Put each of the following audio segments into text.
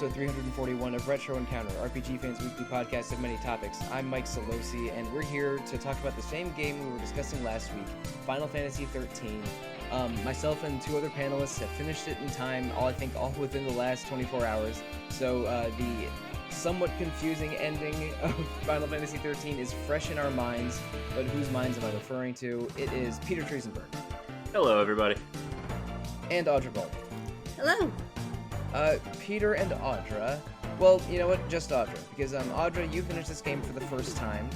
episode 341 of Retro Encounter, RPG Fans Weekly Podcast of many topics. I'm Mike Sollosi, and we're here to talk about the same game we were discussing last week, Final Fantasy XIII. Myself and two other panelists have finished it in time, all within the last 24 hours. So the somewhat confusing ending of Final Fantasy XIII is fresh in our minds, but whose minds am I referring to? It is Peter Triezenberg. Hello, everybody. And Audra Ball. Hello. Peter and Audra. Well, you know what? Just Audra. Because, Audra, you finished this game for the first time,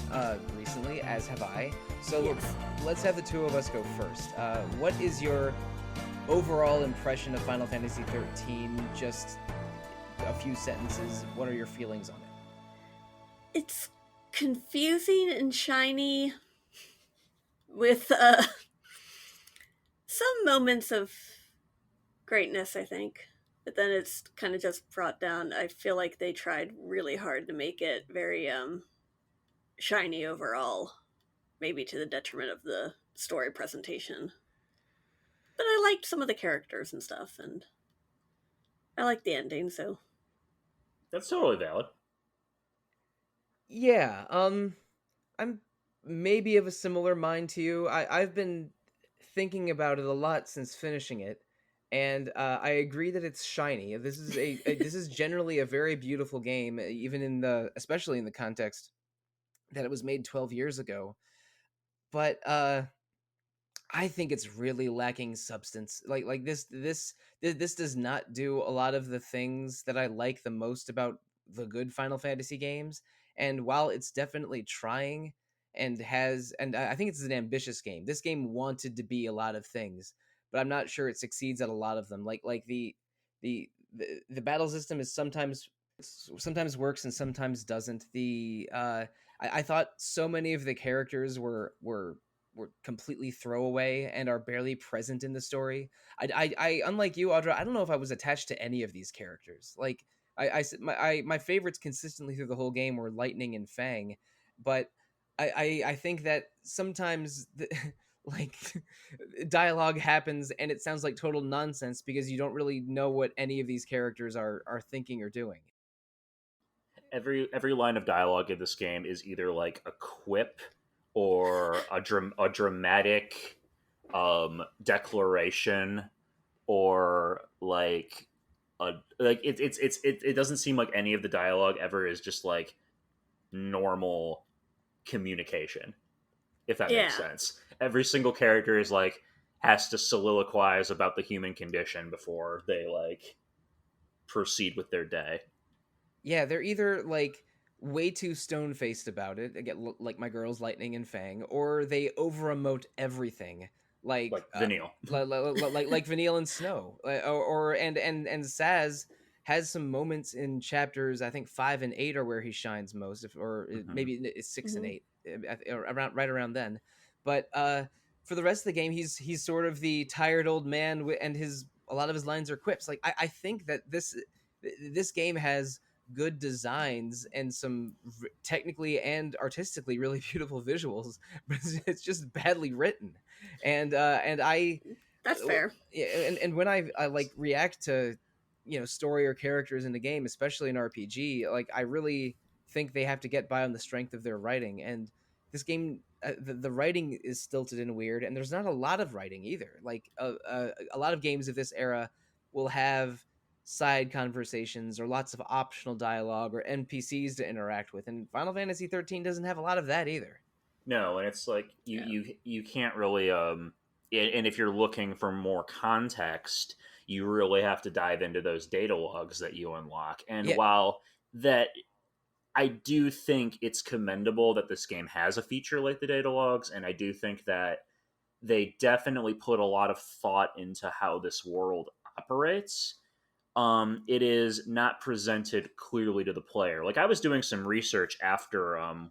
recently, as have I. So Yes. let's have the two of us go first. What is your overall impression of Final Fantasy XIII? Just a few sentences. What are your feelings on it? It's confusing and shiny with some moments of greatness, I think. But then it's kind of just brought down. I feel like they tried really hard to make it very shiny overall, maybe to the detriment of the story presentation. But I liked some of the characters and stuff, and I liked the ending, so... That's totally valid. Yeah, I'm maybe of a similar mind to you. I've been thinking about it a lot since finishing it. And I agree that it's shiny. This is this is generally a very beautiful game, even especially in the context that it was made 12 years ago. But I think it's really lacking substance. Like this does not do a lot of the things that I like the most about the good Final Fantasy games. And while it's definitely trying and I think it's an ambitious game. This game wanted to be a lot of things, but I'm not sure it succeeds at a lot of them. Like the battle system is sometimes works and sometimes doesn't. I thought so many of the characters were completely throwaway and are barely present in the story. I unlike you, Audra, I don't know if I was attached to any of these characters. Like my favorites consistently through the whole game were Lightning and Fang, but I think that sometimes like dialogue happens and it sounds like total nonsense because you don't really know what any of these characters are thinking or doing. Every line of dialogue in this game is either like a quip or a dramatic declaration, or it doesn't seem like any of the dialogue ever is just like normal communication, if that makes sense. Every single character is like has to soliloquize about the human condition before they like proceed with their day. Yeah, they're either like way too stone-faced about it, again, like my girls Lightning and Fang, or they over-emote everything, like Vanille, like Vanille and Snow, and Saz has some moments in chapters, I think 5 and 8 are where he shines most, maybe it's 6 and 8, right around then. But for the rest of the game, he's sort of the tired old man, and a lot of his lines are quips. Like I think that this game has good designs and some technically and artistically really beautiful visuals, but it's just badly written. And That's fair. And when I like react to story or characters in the game, especially in RPG, like I really think they have to get by on the strength of their writing. And this game, the writing is stilted and weird, and there's not a lot of writing either. Like a lot of games of this era will have side conversations or lots of optional dialogue or NPCs to interact with, and Final Fantasy XIII doesn't have a lot of that either. No, and it's like you can't really and if you're looking for more context, you really have to dive into those data logs that you unlock. And while that, I do think it's commendable that this game has a feature like the data logs, and I do think that they definitely put a lot of thought into how this world operates. It is not presented clearly to the player. Like I was doing some research after I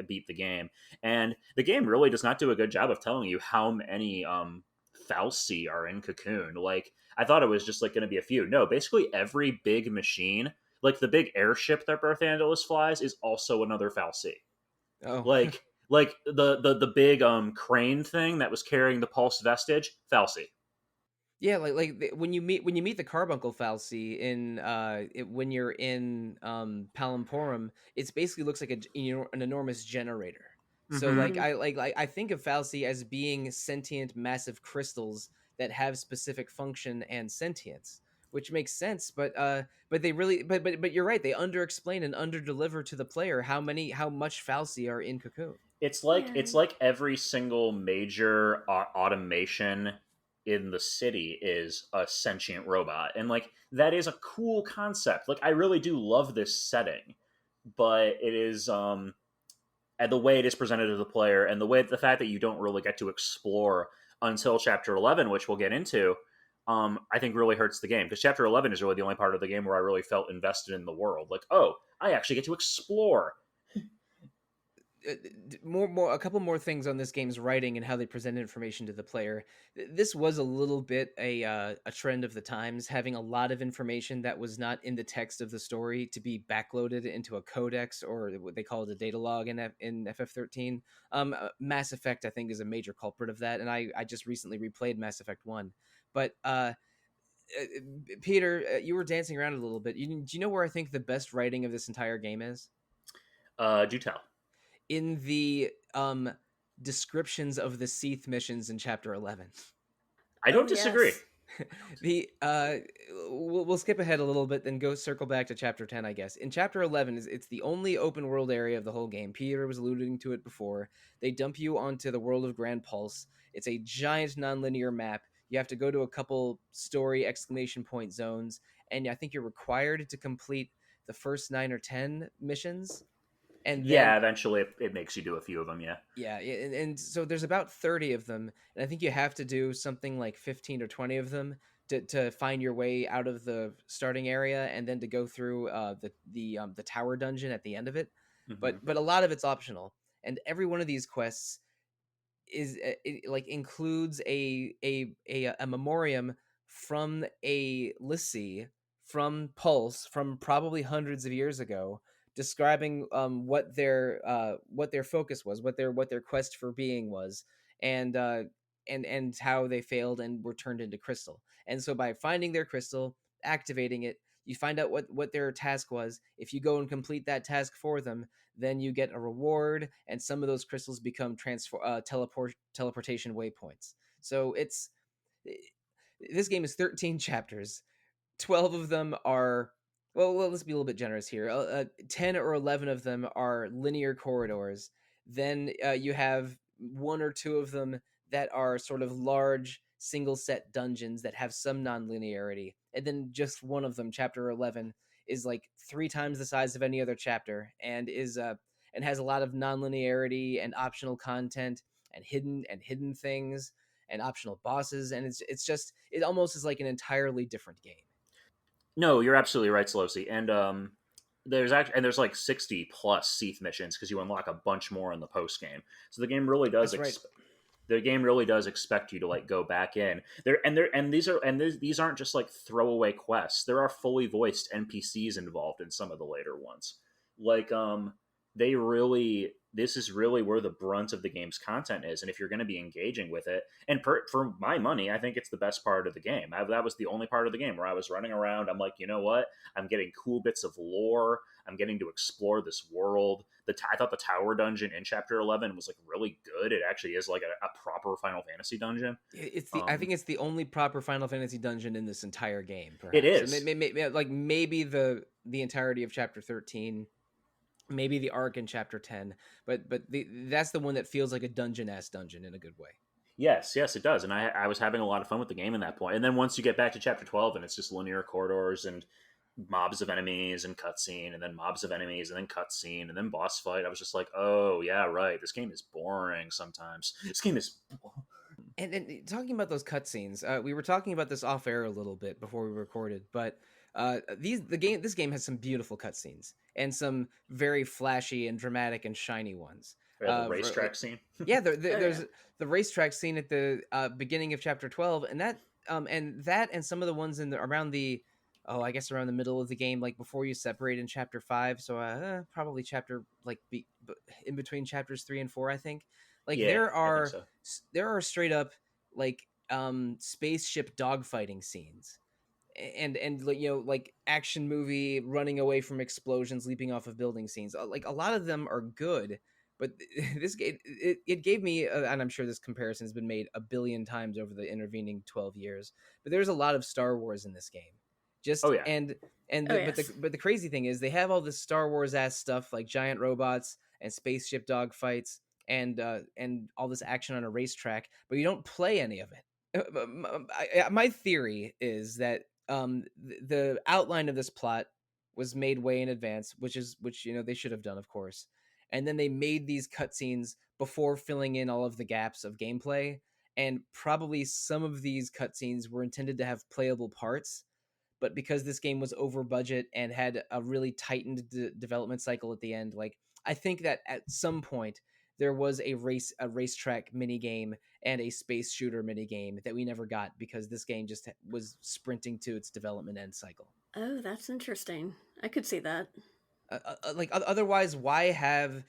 beat the game, and the game really does not do a good job of telling you how many Fal'Cie are in Cocoon. Like I thought it was just like going to be a few. No, basically every big machine, like the big airship that Barthandelus flies, is also another Fal'Cie. Oh, like the big crane thing that was carrying the Pulse Vestige, Fal'Cie. Yeah, when you meet the carbuncle fal'Cie in when you're in Palamporum, it basically looks like an enormous generator. So Mm-hmm. I think of fal'Cie as being sentient massive crystals that have specific function and sentience, which makes sense. But they really but you're right. They underexplain and underdeliver to the player how much fal'Cie are in Cocoon. Yeah. It's like every single major automation in the city is a sentient robot, and like that is a cool concept. Like I really do love this setting, but it is and the way it is presented to the player, and the fact that you don't really get to explore until chapter 11, which we'll get into. I think really hurts the game because chapter 11 is really the only part of the game where I really felt invested in the world. Like, oh, I actually get to explore. A couple more things on this game's writing and how they present information to the player. This was a little bit a trend of the times, having a lot of information that was not in the text of the story to be backloaded into a codex, or what they call it a data log in FF13. Mass Effect, I think, is a major culprit of that, and I just recently replayed Mass Effect 1. But Peter, you were dancing around a little bit. Do you know where I think the best writing of this entire game is? Do tell. In the descriptions of the Seath missions in chapter 11. I Oh don't disagree. yes. The we'll skip ahead a little bit, then go circle back to chapter 10, I guess. In chapter 11, it's the only open world area of the whole game. Peter was alluding to it before. They dump you onto the world of Grand Pulse. It's a giant nonlinear map. You have to go to a couple story exclamation point zones, and I think you're required to complete the first 9 or 10 missions, and then Yeah, eventually it makes you do a few of them. Yeah. yeah, and so there's about 30 of them, and I think you have to do something like 15 or 20 of them to find your way out of the starting area, and then to go through the tower dungeon at the end of it. Mm-hmm. But a lot of it's optional, and every one of these quests like includes a memoriam from a Lissy from Pulse from probably hundreds of years ago, describing what their focus was, what their quest for being was, and and how they failed and were turned into crystal. And so by finding their crystal, activating it, you find out what their task was. If you go and complete that task for them, then you get a reward, and some of those crystals become teleportation waypoints. So this game is 13 chapters. 12 of them are, well, let's be a little bit generous here. 10 or 11 of them are linear corridors. Then you have one or two of them that are sort of large single set dungeons that have some non-linearity, and then just one of them, chapter 11, is like 3 times the size of any other chapter, and is and has a lot of non-linearity and optional content and hidden things and optional bosses, and it's just, it almost is like an entirely different game. No, you're absolutely right, Sollosi. And there's like 60 plus Seath missions because you unlock a bunch more in the post game. So That's right. the game really does expect you to like go back in these aren't just like throwaway quests. There are fully voiced NPCs involved in some of the later ones. Like they really this is really where the brunt of the game's content is, and if you're going to be engaging with it, and for my money, I think it's the best part of the game. That was the only part of the game where I was running around. I'm like, you know what? I'm getting cool bits of lore. I'm getting to explore this world. I thought the tower dungeon in chapter 11 was like really good. It actually is like a proper Final Fantasy dungeon. I think it's the only proper Final Fantasy dungeon in this entire game, It perhaps. is. Like maybe the entirety of chapter 13, maybe the arc in chapter 10, but that's the one that feels like a dungeon-ass dungeon in a good way. Yes, yes, it does. And I was having a lot of fun with the game in that point. And then once you get back to chapter 12 and it's just linear corridors and mobs of enemies and cutscene, and then mobs of enemies and then cutscene and then boss fight, I was just like, oh, yeah, right. This game is boring sometimes. This game is. And talking about those cutscenes, we were talking about this off air a little bit before we recorded, but this game has some beautiful cutscenes and some very flashy and dramatic and shiny ones. The racetrack scene. Yeah, there's the racetrack scene at the beginning of chapter 12, and and some of the ones around the, I guess around the middle of the game, like before you separate in chapter 5. So probably chapter like in between chapters 3 and 4, I think. Like Yeah, I think so. there are straight up like spaceship dogfighting scenes, and like action movie running away from explosions, leaping off of building scenes. Like a lot of them are good, but this game it gave me, and I'm sure this comparison has been made a billion times over the intervening 12 years, but there's a lot of Star Wars in this game. Oh Just yeah. Oh but yes. the crazy thing is they have all this Star Wars ass stuff like giant robots and spaceship dogfights and all this action on a racetrack, but you don't play any of it. My theory is that the outline of this plot was made way in advance, which they should have done, of course, and then they made these cutscenes before filling in all of the gaps of gameplay, and probably some of these cutscenes were intended to have playable parts, but because this game was over budget and had a really tightened development cycle at the end, like I think that at some point there was a racetrack mini game and a space shooter mini game that we never got because this game just was sprinting to its development end cycle. Oh, that's interesting. I could see that. Otherwise, why have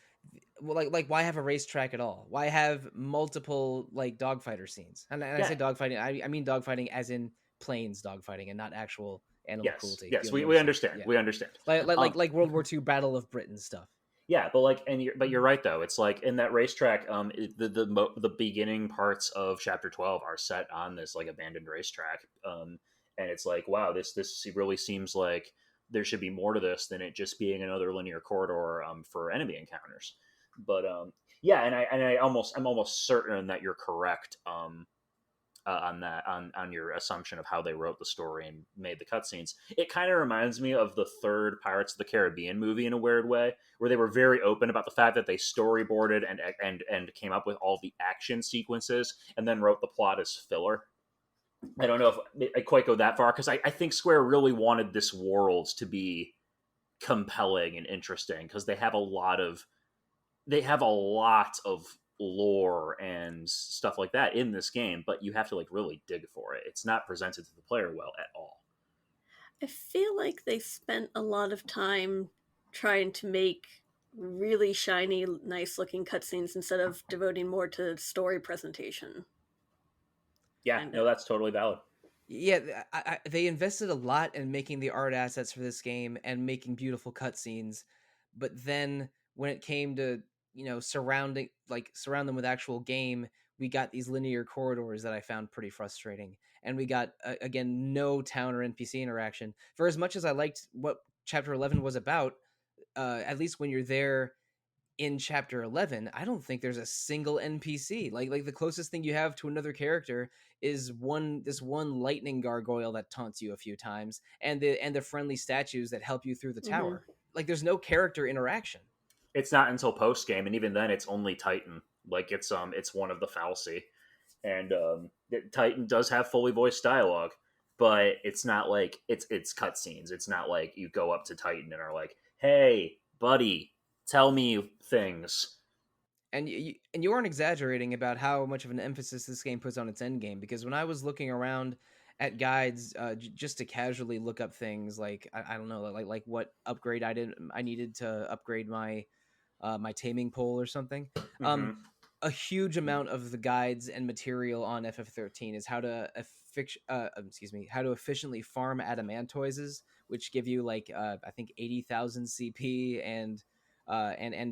why have a racetrack at all? Why have multiple like dogfighter scenes? And I Yeah. say dogfighting, I mean dogfighting as in planes dogfighting and not actual animal Yes. cruelty. Yes. We understand? understand. Yeah. We understand. Like World War II Battle of Britain stuff. Yeah, but you're right though. It's like in that racetrack, the beginning parts of chapter 12 are set on this like abandoned racetrack, and it's like, wow, this really seems like there should be more to this than it just being another linear corridor for enemy encounters. But yeah, I'm almost certain that you're correct on that on your assumption of how they wrote the story and made the cutscenes. It kind of reminds me of the third Pirates of the Caribbean movie in a weird way, where they were very open about the fact that they storyboarded and came up with all the action sequences and then wrote the plot as filler. I don't know if I quite go that far because I think Square really wanted this world to be compelling and interesting because they have a lot of lore and stuff like that in this game, but you have to like really dig for it. It's not presented to the player well at all. I feel like they spent a lot of time trying to make really shiny, nice looking cutscenes instead of devoting more to story presentation. Yeah, Kind no, of. that's totally valid. Yeah, they invested a lot in making the art assets for this game and making beautiful cutscenes, but then when it came to surround them with actual game, we got these linear corridors that I found pretty frustrating, and we got again no town or NPC interaction. For as much as I liked what Chapter 11 was about, at least when you're there in Chapter 11, I don't think there's a single NPC. Like the closest thing you have to another character is this one lightning gargoyle that taunts you a few times, and the friendly statues that help you through the tower. Like there's no character interaction. It's not until post game, and even then, it's only Titan. Like it's one of the Falsi, and Titan does have fully voiced dialogue, but it's not like it's cutscenes. It's not like you go up to Titan and are like, "Hey, buddy, tell me things." And you aren't exaggerating about how much of an emphasis this game puts on its end game, because when I was looking around at guides just to casually look up things like I don't know, like what upgrade I needed to upgrade my my taming pole or something. Mm-hmm. A huge amount of the guides and material on FF 13 is how to how to efficiently farm adamantoises, which give you like I think 80,000 CP and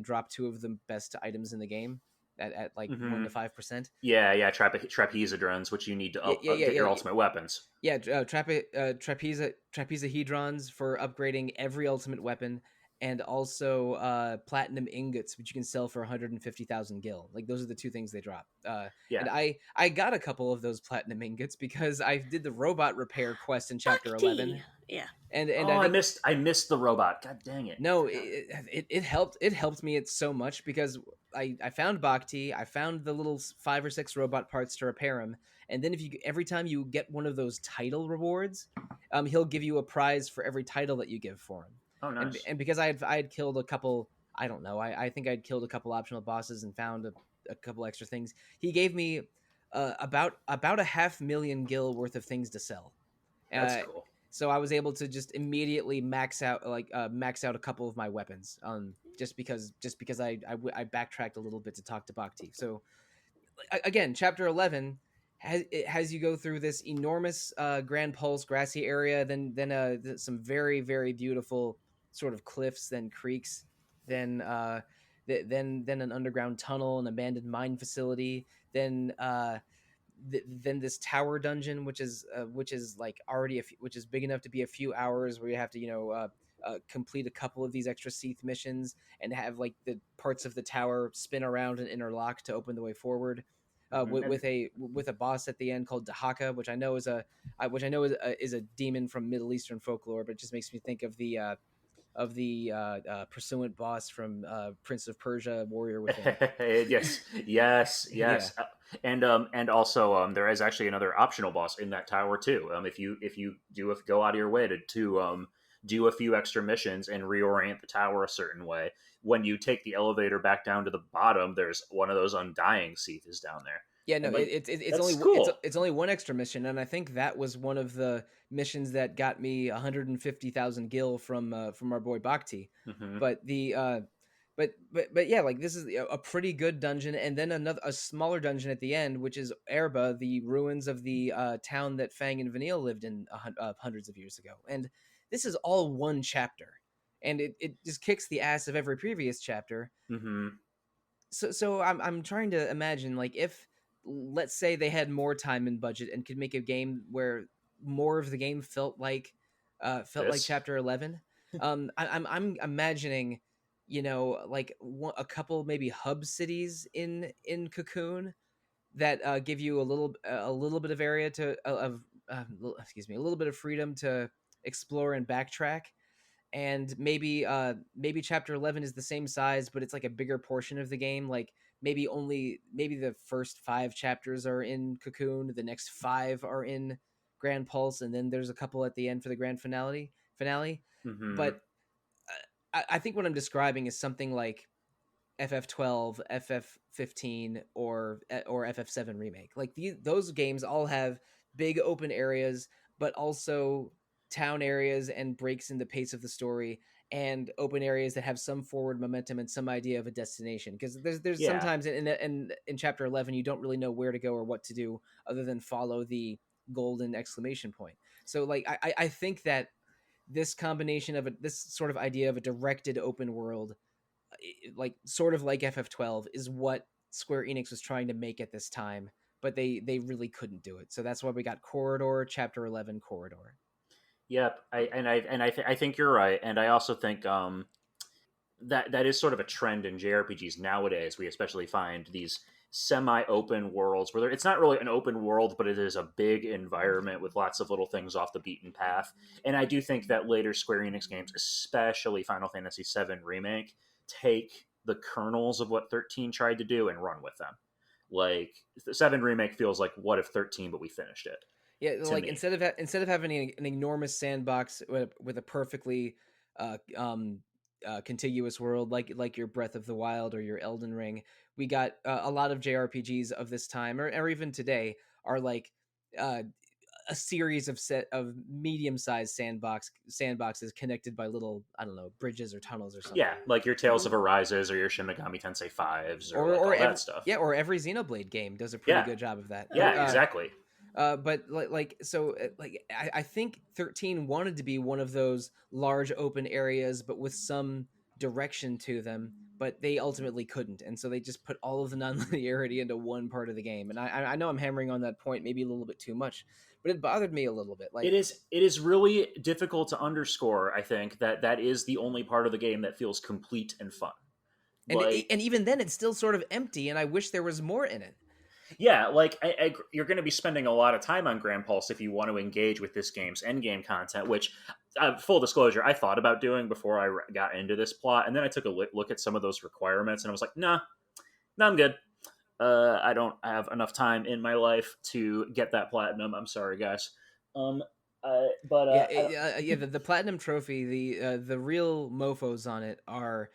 drop two of the best items in the game at like 1 to 5%. Yeah, trapezodrons, which you need to get your ultimate weapons. Yeah, trapezahedrons for upgrading every ultimate weapon, and also platinum ingots, which you can sell for 150,000 gil. Like those are the two things they drop. Yeah. And I got a couple of those platinum ingots because I did the robot repair quest in Chapter 11. Yeah. And I missed the robot. God dang it. No, it helped me so much because I found Bhakti, I found the little 5 or 6 robot parts to repair him, and then every time you get one of those title rewards, he'll give you a prize for every title that you give for him. Oh, nice. And because I had killed a couple, I don't know, I think I'd killed a couple optional bosses and found a couple extra things. He gave me about 500,000 gil worth of things to sell. That's cool. So I was able to just immediately max out a couple of my weapons, just because I backtracked a little bit to talk to Bhakti. So again, Chapter 11 it has you go through this enormous Grand Pulse grassy area, then some very very beautiful sort of cliffs, then creeks, then then an underground tunnel, an abandoned mine facility, then then this tower dungeon, which is like already which is big enough to be a few hours, where you have to complete a couple of these extra Seath missions and have like the parts of the tower spin around and interlock to open the way forward. With a boss at the end called Dahaka, which I know is a demon from Middle Eastern folklore, but it just makes me think of the pursuant boss from Prince of Persia, Warrior Within. Yes, yes, Yeah, yes. And also there is actually another optional boss in that tower too. If you go out of your way to do a few extra missions and reorient the tower a certain way, when you take the elevator back down to the bottom, there's one of those undying Seath is down there. yeah. No, And like it's that's only cool. it's only one extra mission, and I think that was one of the missions that got me 150,000 gil from our boy Bhakti. Hmm. But the but yeah, like this is a pretty good dungeon, and then a smaller dungeon at the end, which is Erba, the ruins of the town that Fang and Vanille lived in hundreds of years ago. And this is all one chapter, and it just kicks the ass of every previous chapter. Hmm. So I'm trying to imagine, like, if, let's say, they had more time and budget and could make a game where more of the game felt like This. chapter 11. I'm imagining, like a couple maybe hub cities in Cocoon that give you a little bit of area to of excuse me, a little bit of freedom to explore and backtrack. And maybe chapter 11 is the same size, but it's like a bigger portion of the game. Like maybe the first 5 chapters are in Cocoon, the next 5 are in Grand Pulse, and then there's a couple at the end for the grand finale. Hmm. But I think what I'm describing is something like FF12, FF15, or FF7 remake. Like those games all have big open areas, but also town areas and breaks in the pace of the story, and open areas that have some forward momentum and some idea of a destination. Because there's Yeah. sometimes in chapter 11 you don't really know where to go or what to do other than follow the golden exclamation point. So like I think that this combination of this sort of idea of a directed open world, like sort of like FF12, is what Square-Enix was trying to make at this time, but they really couldn't do it. So that's why we got Corridor, Chapter 11 Corridor. Yep. I think you're right, and I also think that is sort of a trend in JRPGs nowadays. We especially find these semi-open worlds where it's not really an open world, but it is a big environment with lots of little things off the beaten path. And I do think that later Square Enix games, especially Final Fantasy VII Remake, take the kernels of what 13 tried to do and run with them. Like the 7 Remake feels like what if 13, but we finished it. Yeah, To like me, instead of having an enormous sandbox with a perfectly contiguous world like your Breath of the Wild or your Elden Ring, we got a lot of JRPGs of this time, or even today, are like uh, a series of set of medium-sized sandboxes connected by little, I don't know, bridges or tunnels or something. yeah, like your Tales of Arises or your Shin Megami Tensei 5s or like all that stuff. Yeah, or every Xenoblade game does a pretty Yeah, good job of that. yeah, exactly. But I think 13 wanted to be one of those large open areas, but with some direction to them. But they ultimately couldn't, and so they just put all of the nonlinearity into one part of the game. And I know I'm hammering on that point maybe a little bit too much, but it bothered me a little bit. Like it is really difficult to underscore. I think that is the only part of the game that feels complete and fun. Like and even then, it's still sort of empty, and I wish there was more in it. yeah, like you're going to be spending a lot of time on Grand Pulse if you want to engage with this game's endgame content, which, full disclosure, I thought about doing before I got into this plot, and then I took a look at some of those requirements, and I was like, nah, I'm good. I don't have enough time in my life to get that platinum. I'm sorry, guys. Um, but Yeah, the platinum trophy, the real mofos on it are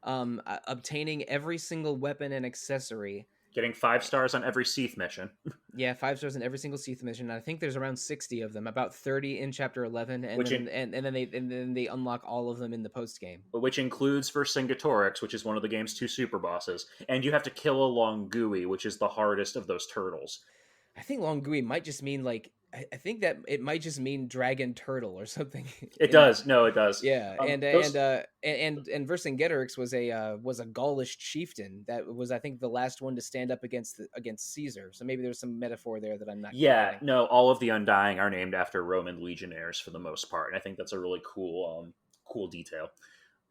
obtaining every single weapon and accessory. getting 5 stars on every Seath mission. Yeah, 5 stars in every single Seath mission. I think there's around 60 of them, about 30 in chapter 11, and then they unlock all of them in the post game. Which includes Vercingetorix, which is one of the game's 2 super bosses, and you have to kill a Longui, which is the hardest of those turtles. I think Longui might just mean like I think that it might just mean dragon turtle or something. It In does. No, it does. yeah, Those. and Vercingetorix was a Gaulish chieftain that was, I think, the last one to stand up against Caesar. So maybe there's some metaphor there that I'm not quite Yeah, getting. no, all of the Undying are named after Roman legionnaires for the most part, and I think that's a really cool detail.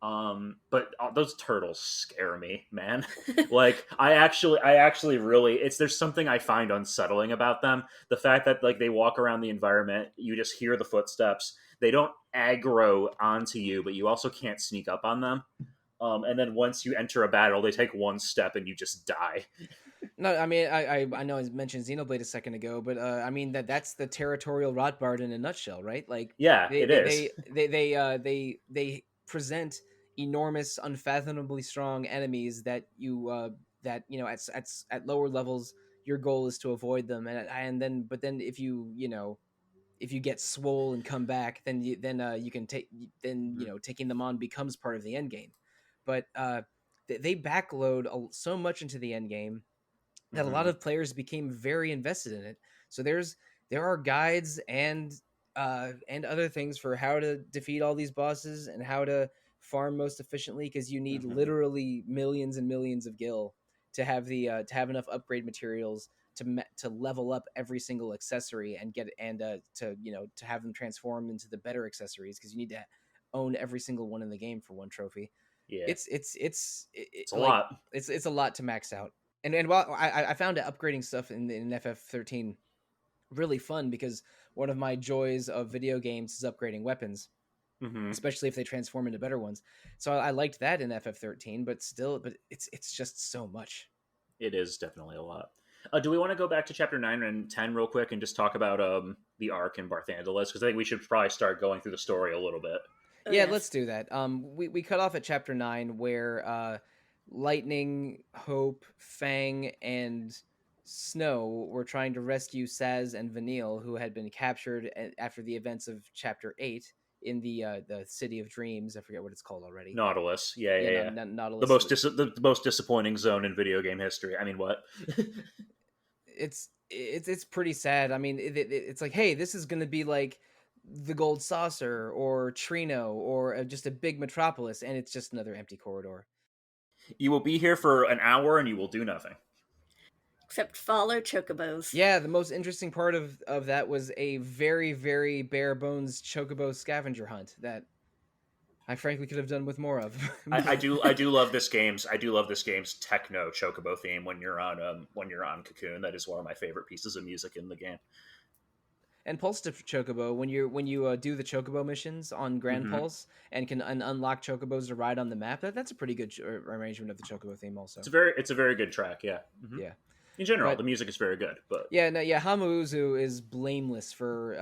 But those turtles scare me, man. Like I actually really, there's something I find unsettling about them. The fact that like they walk around the environment, you just hear the footsteps. They don't aggro onto you, but you also can't sneak up on them. And then once you enter a battle, they take one step and you just die. No, I mean I know I mentioned Xenoblade a second ago, but I mean that's the territorial Rotbard in a nutshell, right? Like Yeah, they it they is. they they present enormous, unfathomably strong enemies that you know at lower levels your goal is to avoid them, and then but then if you get swole and come back, then you can take then Mhm. taking them on becomes part of the end game, but they backload so much into the end game that a lot Mhm. of players became very invested in it. So there are guides and other things for how to defeat all these bosses and how to farm most efficiently, because you need Mhm. literally millions and millions of gil to have enough upgrade materials to level up every single accessory and get and to have them transform into the better accessories, because you need to own every single one in the game for one trophy. Yeah, It's it's a like lot. it's a lot to max out. And while I found upgrading stuff in FF13 really fun, because one of my joys of video games is upgrading weapons, Hmm. especially if they transform into better ones. So I liked that in FF13, but it's just so much. It is definitely a lot. Do we want to go back to chapter 9 and 10 real quick and just talk about the arc and Barthandelus? Because I think we should probably start going through the story a little bit. Oh Yeah, yes. let's do that. We cut off at chapter 9 where Lightning, Hope, Fang, and Snow were trying to rescue Saz and Vanille, who had been captured after the events of chapter 8 in the City of Dreams. I forget what it's called already. Nautilus, yeah, Yeah, yeah, yeah. The Nautilus. most the most disappointing zone in video game history. I mean, what? It's pretty sad. I mean, it's like, hey, this is going to be like the Gold Saucer or Trino or just a big metropolis, and it's just another empty corridor. You will be here for an hour and you will do nothing. Except follow chocobos. Yeah, the most interesting part of that was a very, very bare bones chocobo scavenger hunt that I frankly could have done with more of. I do love this game's techno chocobo theme when you're on Cocoon. That is one of my favorite pieces of music in the game. And Pulse to Chocobo, when you do the Chocobo missions on Grand Hmm. Pulse and can unlock Chocobos to ride on the map, that's a pretty good arrangement of the Chocobo theme, also. It's a very good track. Yeah. Hmm. Yeah, In general, the but music is very good, but yeah, no, yeah, Hamuuzu is blameless for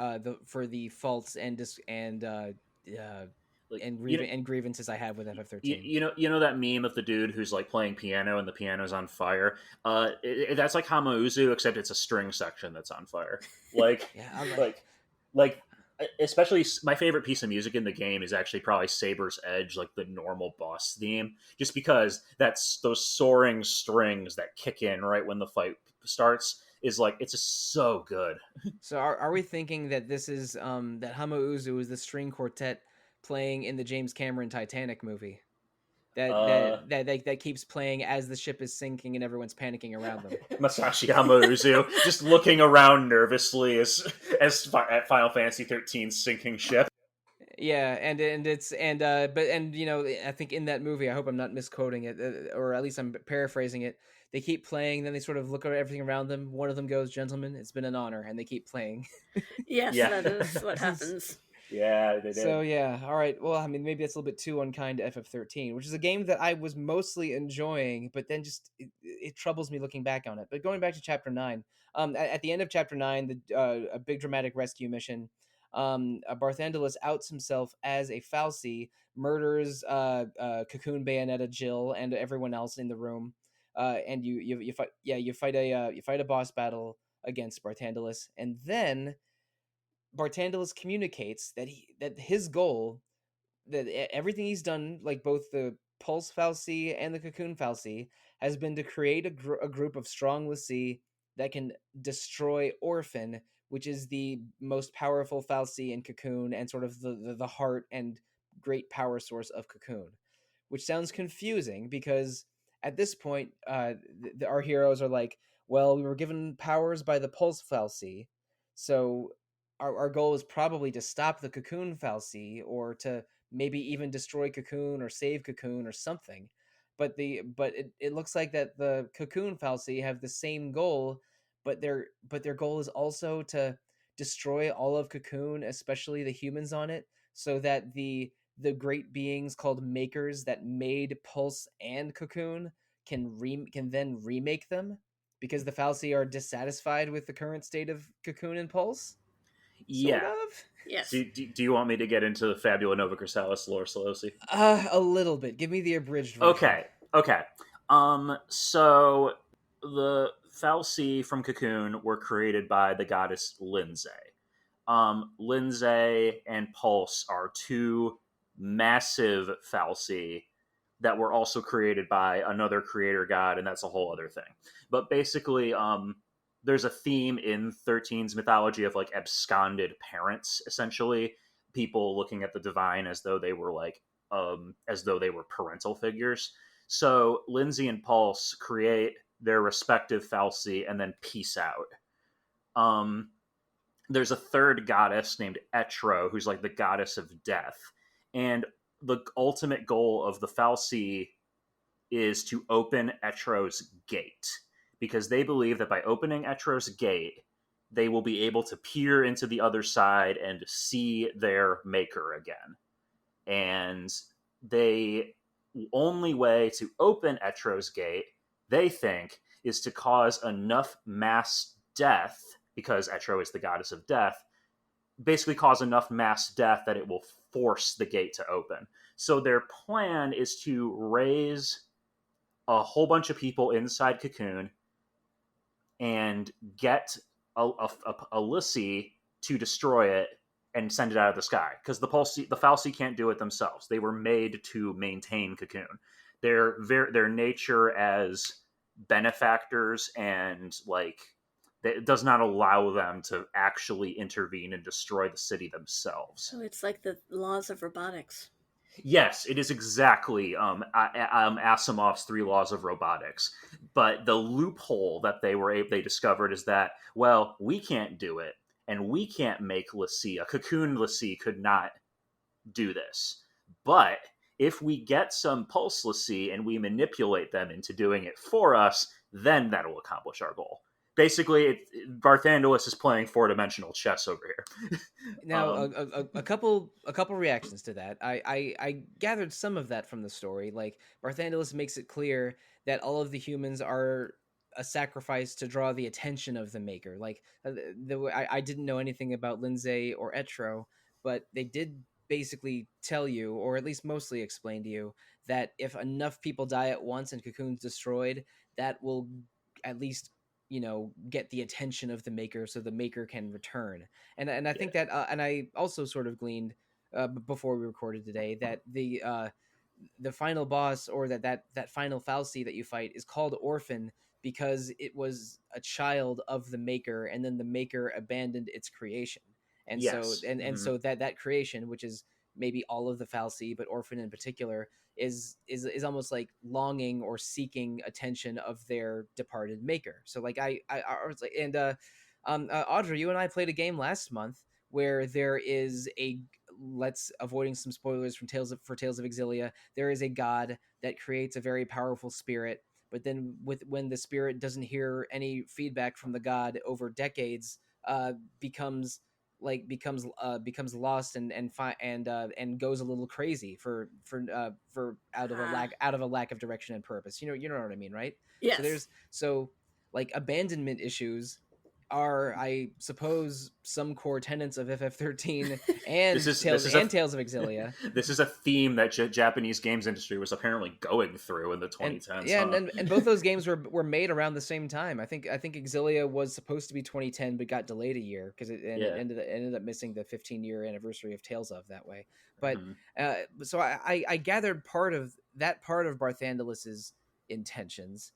the faults uh, like and grievances I have with you, FF13. you know that meme of the dude who's like playing piano and the piano's on fire. That's like Hamauzu, except it's a string section that's on fire. Like Yeah, I'm like, like like especially my favorite piece of music in the game is actually probably Saber's Edge, like the normal boss theme, just because that's those soaring strings that kick in right when the fight starts is like it's just so good. so are we thinking that this is that Hamauzu is the string quartet playing in the James Cameron Titanic movie? Uh, That keeps playing as the ship is sinking and everyone's panicking around them. Masashi Hamauzu just looking around nervously at Final Fantasy XIII's sinking ship. Yeah, and it's but I think in that movie, I hope I'm not misquoting it, or at least I'm paraphrasing it. They keep playing, then they sort of look at everything around them. One of them goes, "Gentlemen, it's been an honor," and they keep playing. Yes, Yeah. that is what happens. Yeah, they So did. yeah, all right. Well, I mean, maybe that's a little bit too unkind to FF13, which is a game that I was mostly enjoying, but then just it troubles me looking back on it. But going back to chapter 9, at the end of chapter 9, a big dramatic rescue mission. Barthandelus outs himself as a Falsi, murders Cocoon, Bayonetta, Jill, and everyone else in the room. And you fight you fight a boss battle against Barthandelus, and then Barthandelus communicates that his goal, that everything he's done, like both the Pulse Fal'Cie and the Cocoon Fal'Cie, has been to create a group of strong l'Cie that can destroy Orphan, which is the most powerful fal'Cie in Cocoon and sort of the heart and great power source of Cocoon, which sounds confusing because at this point, our heroes are like, well, we were given powers by the Pulse fal'Cie, so our goal is probably to stop the Cocoon fal'Cie or to maybe even destroy Cocoon or save Cocoon or something. But it looks like that the Cocoon fal'Cie have the same goal, but their goal is also to destroy all of Cocoon, especially the humans on it, so that the great beings called makers that made Pulse and Cocoon can then remake them because the fal'Cie are dissatisfied with the current state of Cocoon and Pulse. Sort Yeah. of. Yes. Do you want me to get into the Fabula Nova Chrysalis lore, Sollosi? A little bit. Give me the abridged version. Okay. So the fal'Cie from Cocoon were created by the goddess Lindsay. Lindsay and Pulse are two massive fal'Cie that were also created by another creator god, and that's a whole other thing. But basically, there's a theme in 13's mythology of like absconded parents, essentially people looking at the divine as though they were parental figures. So Lindsay and Pulse create their respective fal'Cie and then peace out. There's a third goddess named Etro, who's like the goddess of death, and the ultimate goal of the fal'Cie is to open Etro's gate, because they believe that by opening Etro's gate, they will be able to peer into the other side and see their maker again. And the only way to open Etro's gate, they think, is to cause enough mass death, because Etro is the goddess of death, basically cause enough mass death that it will force the gate to open. So their plan is to raise a whole bunch of people inside Cocoon and get a l'Cie to destroy it and send it out of the sky, because the fal'Cie can't do it themselves. They were made to maintain Cocoon. Their nature as benefactors and like it does not allow them to actually intervene and destroy the city themselves. So it's like the laws of robotics. Yes, it is exactly Asimov's 3 laws of robotics. But the loophole that they discovered is that, well, we can't do it, and we can't make l'Cie. A Cocoon l'Cie could not do this. But if we get some Pulse l'Cie and we manipulate them into doing it for us, then that will accomplish our goal. Basically, Barthandelus is playing 4-dimensional chess over here. Now, a couple reactions to that. I gathered some of that from the story. Like Barthandelus makes it clear that all of the humans are a sacrifice to draw the attention of the Maker. Like I didn't know anything about Lindsay or Etro, but they did basically tell you, or at least mostly explain to you, that if enough people die at once and Cocoon's destroyed, that will at least get the attention of the Maker, so the Maker can return. And I think that and I also sort of gleaned before we recorded today that the final boss, or that final fal'Cie that you fight, is called Orphan because it was a child of the Maker, and then the Maker abandoned its creation. And yes. So that creation, which is maybe all of the fal'Cie, but Orphan in particular, is almost like longing or seeking attention of their departed Maker. So like I was like, and Audra, you and I played a game last month where there is let's avoiding some spoilers from Tales of Exilia. There is a god that creates a very powerful spirit, but then when the spirit doesn't hear any feedback from the god over decades, becomes lost and goes a little crazy for out of a lack of direction and purpose. You know what I mean, right? Yes. So like abandonment issues are, I suppose, some core tenets of FF XIII and Tales of Exilia. This is a theme that Japanese games industry was apparently going through in the 2010s. And both those games were made around the same time. I think Exilia was supposed to be 2010, but got delayed a year because it ended up missing the 15-year anniversary of Tales of that way. But so I gathered part of Barthandelus's intentions.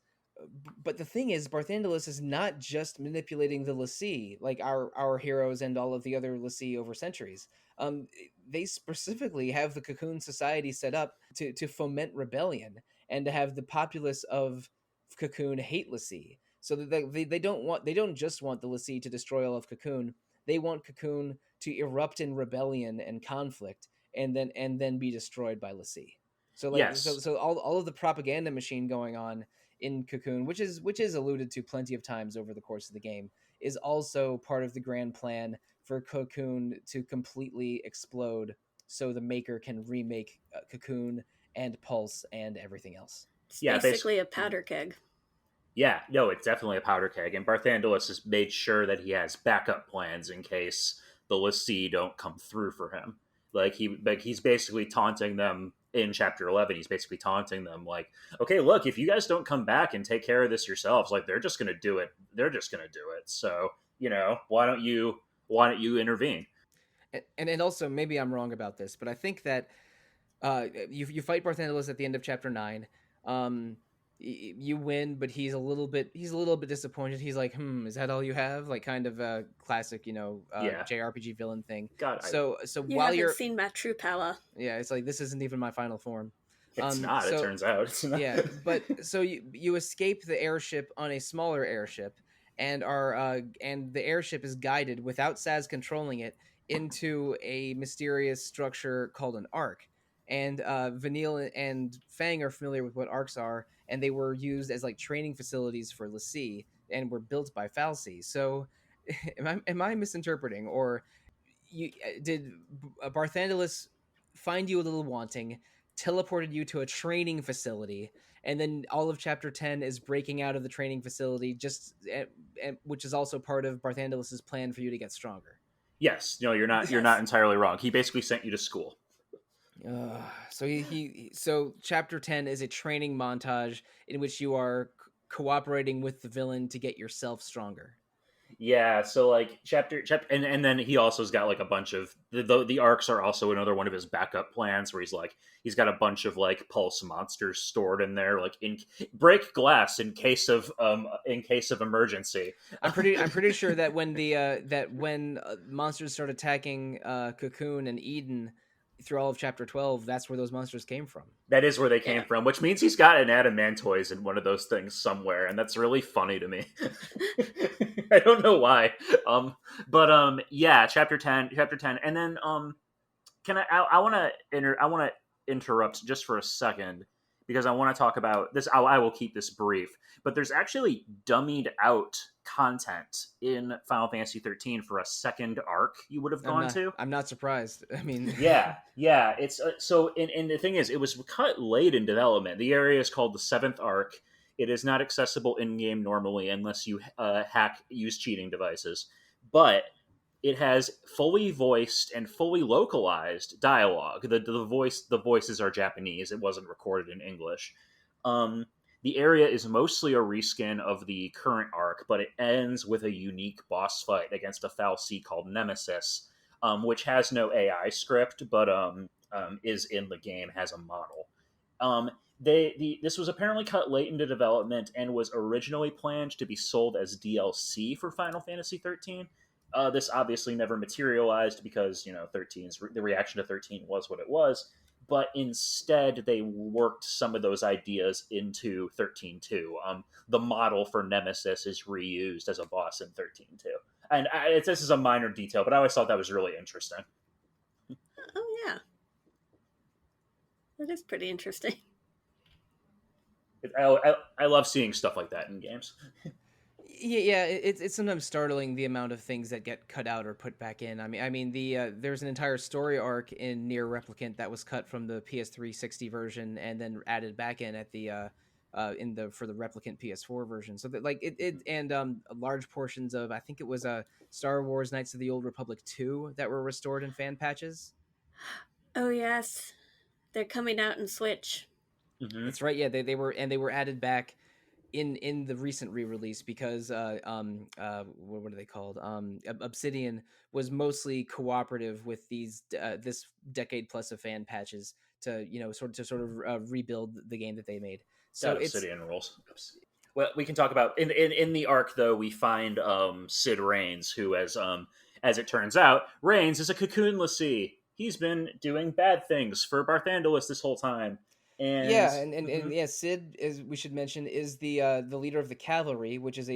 but the thing is, Barthandelus is not just manipulating the l'Cie like our heroes and all of the other l'Cie over centuries. Um, they specifically have the Cocoon Society set up to foment rebellion and to have the populace of Cocoon hate l'Cie. So that they don't just want the l'Cie to destroy all of Cocoon. They want Cocoon to erupt in rebellion and conflict, and then be destroyed by l'Cie. So Yes. all of the propaganda machine going on in Cocoon, which is alluded to plenty of times over the course of the game, is also part of the grand plan for Cocoon to completely explode, so the maker can remake Cocoon and Pulse and everything else. It's Yeah, basically a powder keg. Yeah, no, it's definitely a powder keg, and Barthandelus has made sure that he has backup plans in case the l'Cie don't come through for him. He's basically taunting them in chapter 11. He's basically taunting them like, okay, look, if you guys don't come back and take care of this yourselves, like they're just gonna do it. They're just gonna do it. So why don't you intervene? And also, maybe I'm wrong about this, but I think that you fight Barthandelus at the end of chapter 9. Um, you win, but he's a little bit disappointed. He's like, is that all you have? Like, kind of a classic, Yeah, JRPG villain thing. God, So You while haven't you're seen my true power. yeah, it's like, this isn't even my final form. it's not. It So turns out it's not. yeah, but so you escape the airship on a smaller airship, and the airship is guided without Saz controlling it into a mysterious structure called an arc. And Vanille and Fang are familiar with what arcs are, and they were used as like training facilities for l'Cie and were built by Falsey. So, am I misinterpreting, or did Barthandelus find you a little wanting, teleported you to a training facility, and then all of chapter 10 is breaking out of the training facility, which is also part of Barthandelus's plan for you to get stronger? Yes, no, you're not Yes. entirely wrong. He basically sent you to school. So chapter 10 is a training montage in which you are cooperating with the villain to get yourself stronger. Yeah, so like chapter and then he also's got like a bunch of the arcs are also another one of his backup plans where he's got a bunch of like pulse monsters stored in there, like in break glass in case of emergency. I'm pretty sure that when monsters start attacking Cocoon and Eden through all of chapter 12, that's where those monsters came from. That is where they came Yeah. from, which means he's got an adamantoise in one of those things somewhere, and that's really funny to me. I don't know why. Yeah, chapter 10, and then can I want to interrupt just for a second because I want to talk about this. I will keep this brief, but there's actually dummied out content in Final Fantasy XIII for a second arc you would have gone to. I'm not surprised. I mean, Yeah. It's and the thing is, it was cut late in development. The area is called the Seventh Arc. It is not accessible in game normally unless you use cheating devices, but it has fully voiced and fully localized dialogue. The voices are Japanese. It wasn't recorded in English. The area is mostly a reskin of the current arc, but it ends with a unique boss fight against a Fal'Cie called Nemesis, which has no AI script, but is in the game, has a model. This was apparently cut late into development and was originally planned to be sold as DLC for Final Fantasy XIII. This obviously never materialized because 13's the reaction to 13 was what it was. But instead, they worked some of those ideas into 13 too. The model for Nemesis is reused as a boss in 13 too. And this is a minor detail, but I always thought that was really interesting. Oh yeah, that is pretty interesting. I love seeing stuff like that in games. Yeah, it's sometimes startling the amount of things that get cut out or put back in. There's an entire story arc in Nier Replicant that was cut from the PS360 version and then added back in at the for the Replicant PS4 version. So that large portions of, I think it was Star Wars Knights of the Old Republic 2 that were restored in fan patches. Oh yes, they're coming out in Switch. Mm-hmm. That's right. Yeah, they were added back in the recent re-release because what are they called? Obsidian was mostly cooperative with these this decade plus of fan patches to sort of rebuild the game that they made. So Obsidian rules. Well, we can talk about in the arc though. We find Sid Raines, who, as it turns out, Raines is a cocoonlessy. He's been doing bad things for Barthandelus this whole time, and Yeah, and yeah, Sid, as we should mention, is the leader of the cavalry, which is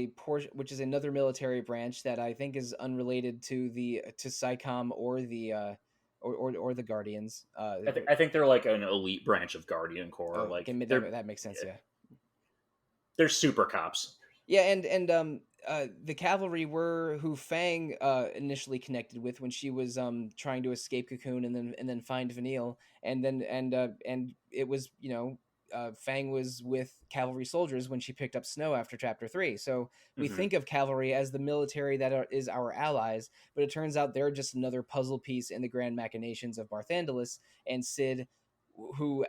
which is another military branch that I think is unrelated to the to SciComm or the or the Guardians. I think they're like an elite branch of Guardian Corps. Oh, Like okay, that makes sense. Yeah. they're super cops. Yeah, and the cavalry were who Fang initially connected with when she was trying to escape Cocoon and then find Vanille, and it was Fang was with cavalry soldiers when she picked up Snow after Chapter 3. So we Hmm. think of cavalry as the military is our allies, but it turns out they're just another puzzle piece in the grand machinations of Barthandelus and Sid, who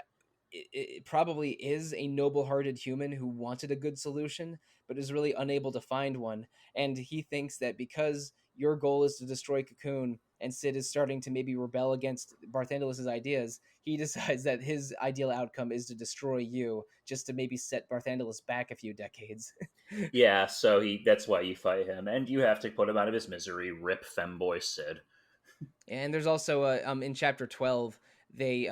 it probably is a noble-hearted human who wanted a good solution but is really unable to find one. And he thinks that because your goal is to destroy Cocoon and Sid is starting to maybe rebel against Barthandelus' ideas, he decides that his ideal outcome is to destroy you, just to maybe set Barthandelus back a few decades. Yeah, so that's why you fight him, and you have to put him out of his misery. Rip femboy Sid. And there's also in chapter 12, they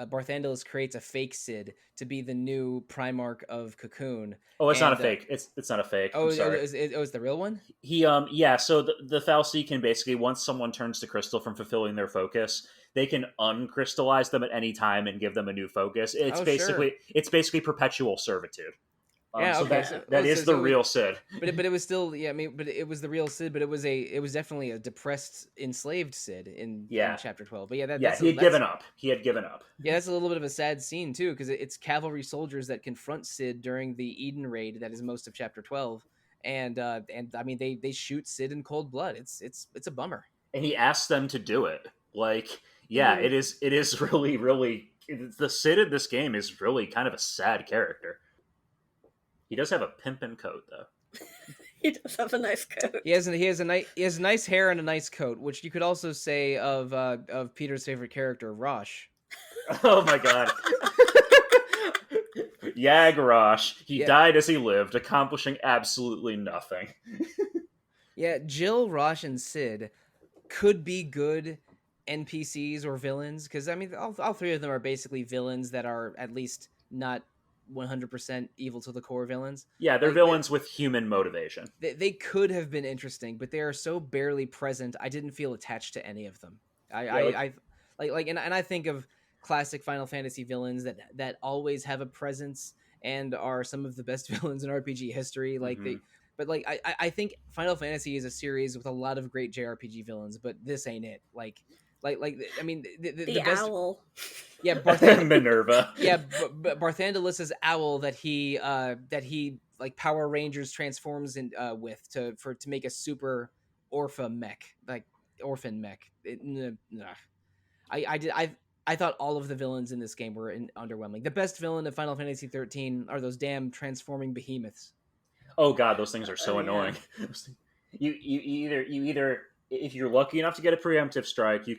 Barthandelus creates a fake Sid to be the new Primarch of Cocoon. Oh, it's not a And fake. It's not a fake. oh, I'm sorry. is the real one? He yeah. So the Fal'Cie can basically, once someone turns to crystal from fulfilling their focus, they can uncrystallize them at any time and give them a new focus. Oh, sure. It's basically perpetual servitude. Yeah, So okay. that is the real Sid. But it was still, yeah. I mean, but it was the real Sid. But it was definitely a depressed, enslaved Sid in Yeah, chapter 12. But yeah, yeah. He had that's given up. He had given up. yeah, that's a little bit of a sad scene too, because it's cavalry soldiers that confront Sid during the Eden raid that is most of chapter 12, and I mean they shoot Sid in cold blood. It's a bummer. And he asked them to do it. Like, yeah, Mhm. it is really the Sid in this game is really kind of a sad character. He does have a pimpin' coat though. He does have a nice coat. He has nice hair and a nice coat, which you could also say of Peter's favorite character, Rosh. Oh my god. Yagrosh. He Yeah, died as he lived, accomplishing absolutely nothing. yeah. Jill, Rosh, and Sid could be good NPCs or villains because I mean all three of them are basically villains that are at least not 100% evil to the core villains. Yeah, they're Like villains with human motivation. they could have been interesting, but they are so barely present. I didn't feel attached to any of them. Yeah, And I think of classic Final Fantasy villains that always have a presence and are some of the best villains in RPG history. mhm. But I think Final Fantasy is a series with a lot of great JRPG villains, but this ain't it. I mean The best. owl. Yeah, Minerva. yeah, but Barthandelus's owl that he like Power Rangers transforms in with to make a super orphan mech. I thought all of the villains in this game were underwhelming. The best villain of Final Fantasy 13 are those damn transforming behemoths. Oh god, those things are so Yeah. annoying. You either if you're lucky enough to get a preemptive strike, you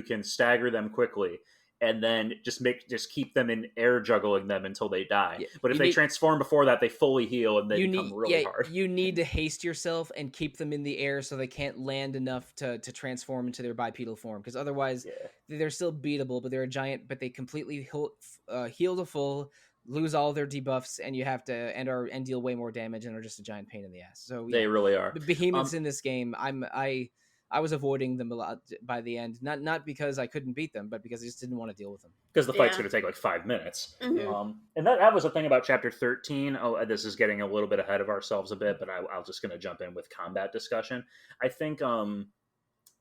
can stagger them quickly and then just keep them in air juggling them until they die. Yeah, But if you they need transform before that, they fully heal and they become really hard. you need to haste yourself and keep them in the air so they can't land enough to transform into their bipedal form because otherwise Yeah. they're still beatable, but they're a giant, but they completely heal to full, lose all their debuffs, and you have to and deal way more damage and are just a giant pain in the ass. So They yeah, really are. behemoths in this game, I was avoiding them a lot by the end, not because I couldn't beat them, but because I just didn't want to deal with them. Because the fight's Yeah. going to take like 5 minutes. Mhm. And that was the thing about chapter 13. Oh, this is getting a little bit ahead of ourselves a bit, but I'll just going to jump in with combat discussion. I think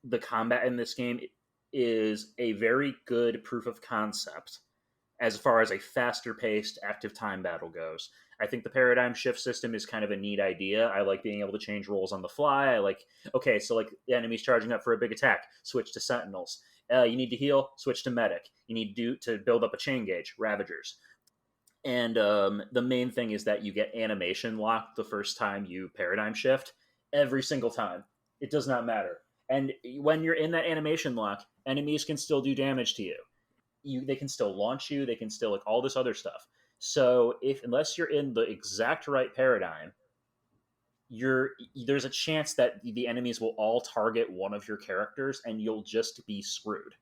the combat in this game is a very good proof of concept as far as a faster paced active time battle goes. I think the paradigm shift system is kind of a neat idea. I like being able to change roles on the fly. I like, okay, so like the enemy's charging up for a big attack, switch to sentinels. You need to heal, switch to medic. You need to build up a chain gauge, ravagers. And the main thing is that you get animation locked the first time you paradigm shift. Every single time. It does not matter. And when you're in that animation lock, enemies can still do damage to you. They can still launch you. They can still like all this other stuff. So if unless you're in the exact right paradigm, there's a chance that the enemies will all target one of your characters and you'll just be screwed.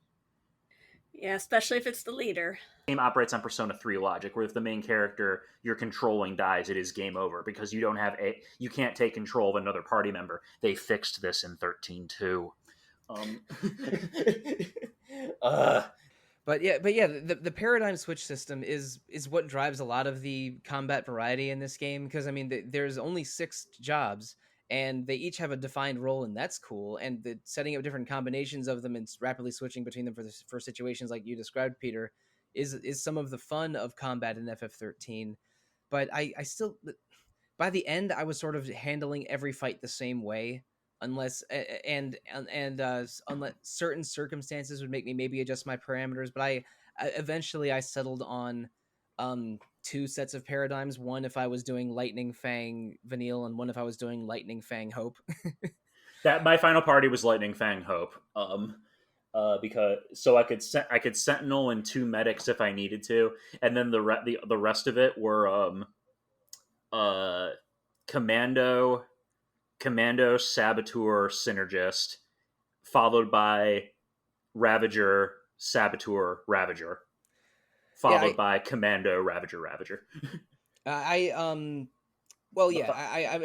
Yeah, especially if it's the leader. Game operates on Persona 3 logic, where if the main character you're controlling dies, it is game over because you can't take control of another party member. They fixed this in 13.2. Um, But yeah, the paradigm switch system is what drives a lot of the combat variety in this game, because I mean there's only 6 jobs and they each have a defined role, and that's cool. And the setting up different combinations of them and rapidly switching between them for situations like you described, Peter, is some of the fun of combat in FF13. But I still, by the end, I was sort of handling every fight the same way, unless unless certain circumstances would make me maybe adjust my parameters. But I eventually I settled on 2 sets of paradigms: one if I was doing Lightning Fang Vanille, and one if I was doing Lightning Fang Hope. that my final party was Lightning Fang Hope. Because so I could Sentinel and 2 medics if I needed to, and then the rest of it were Commando, Saboteur, Synergist, followed by Ravager, Saboteur, Ravager, followed by Commando, Ravager. Well, yeah,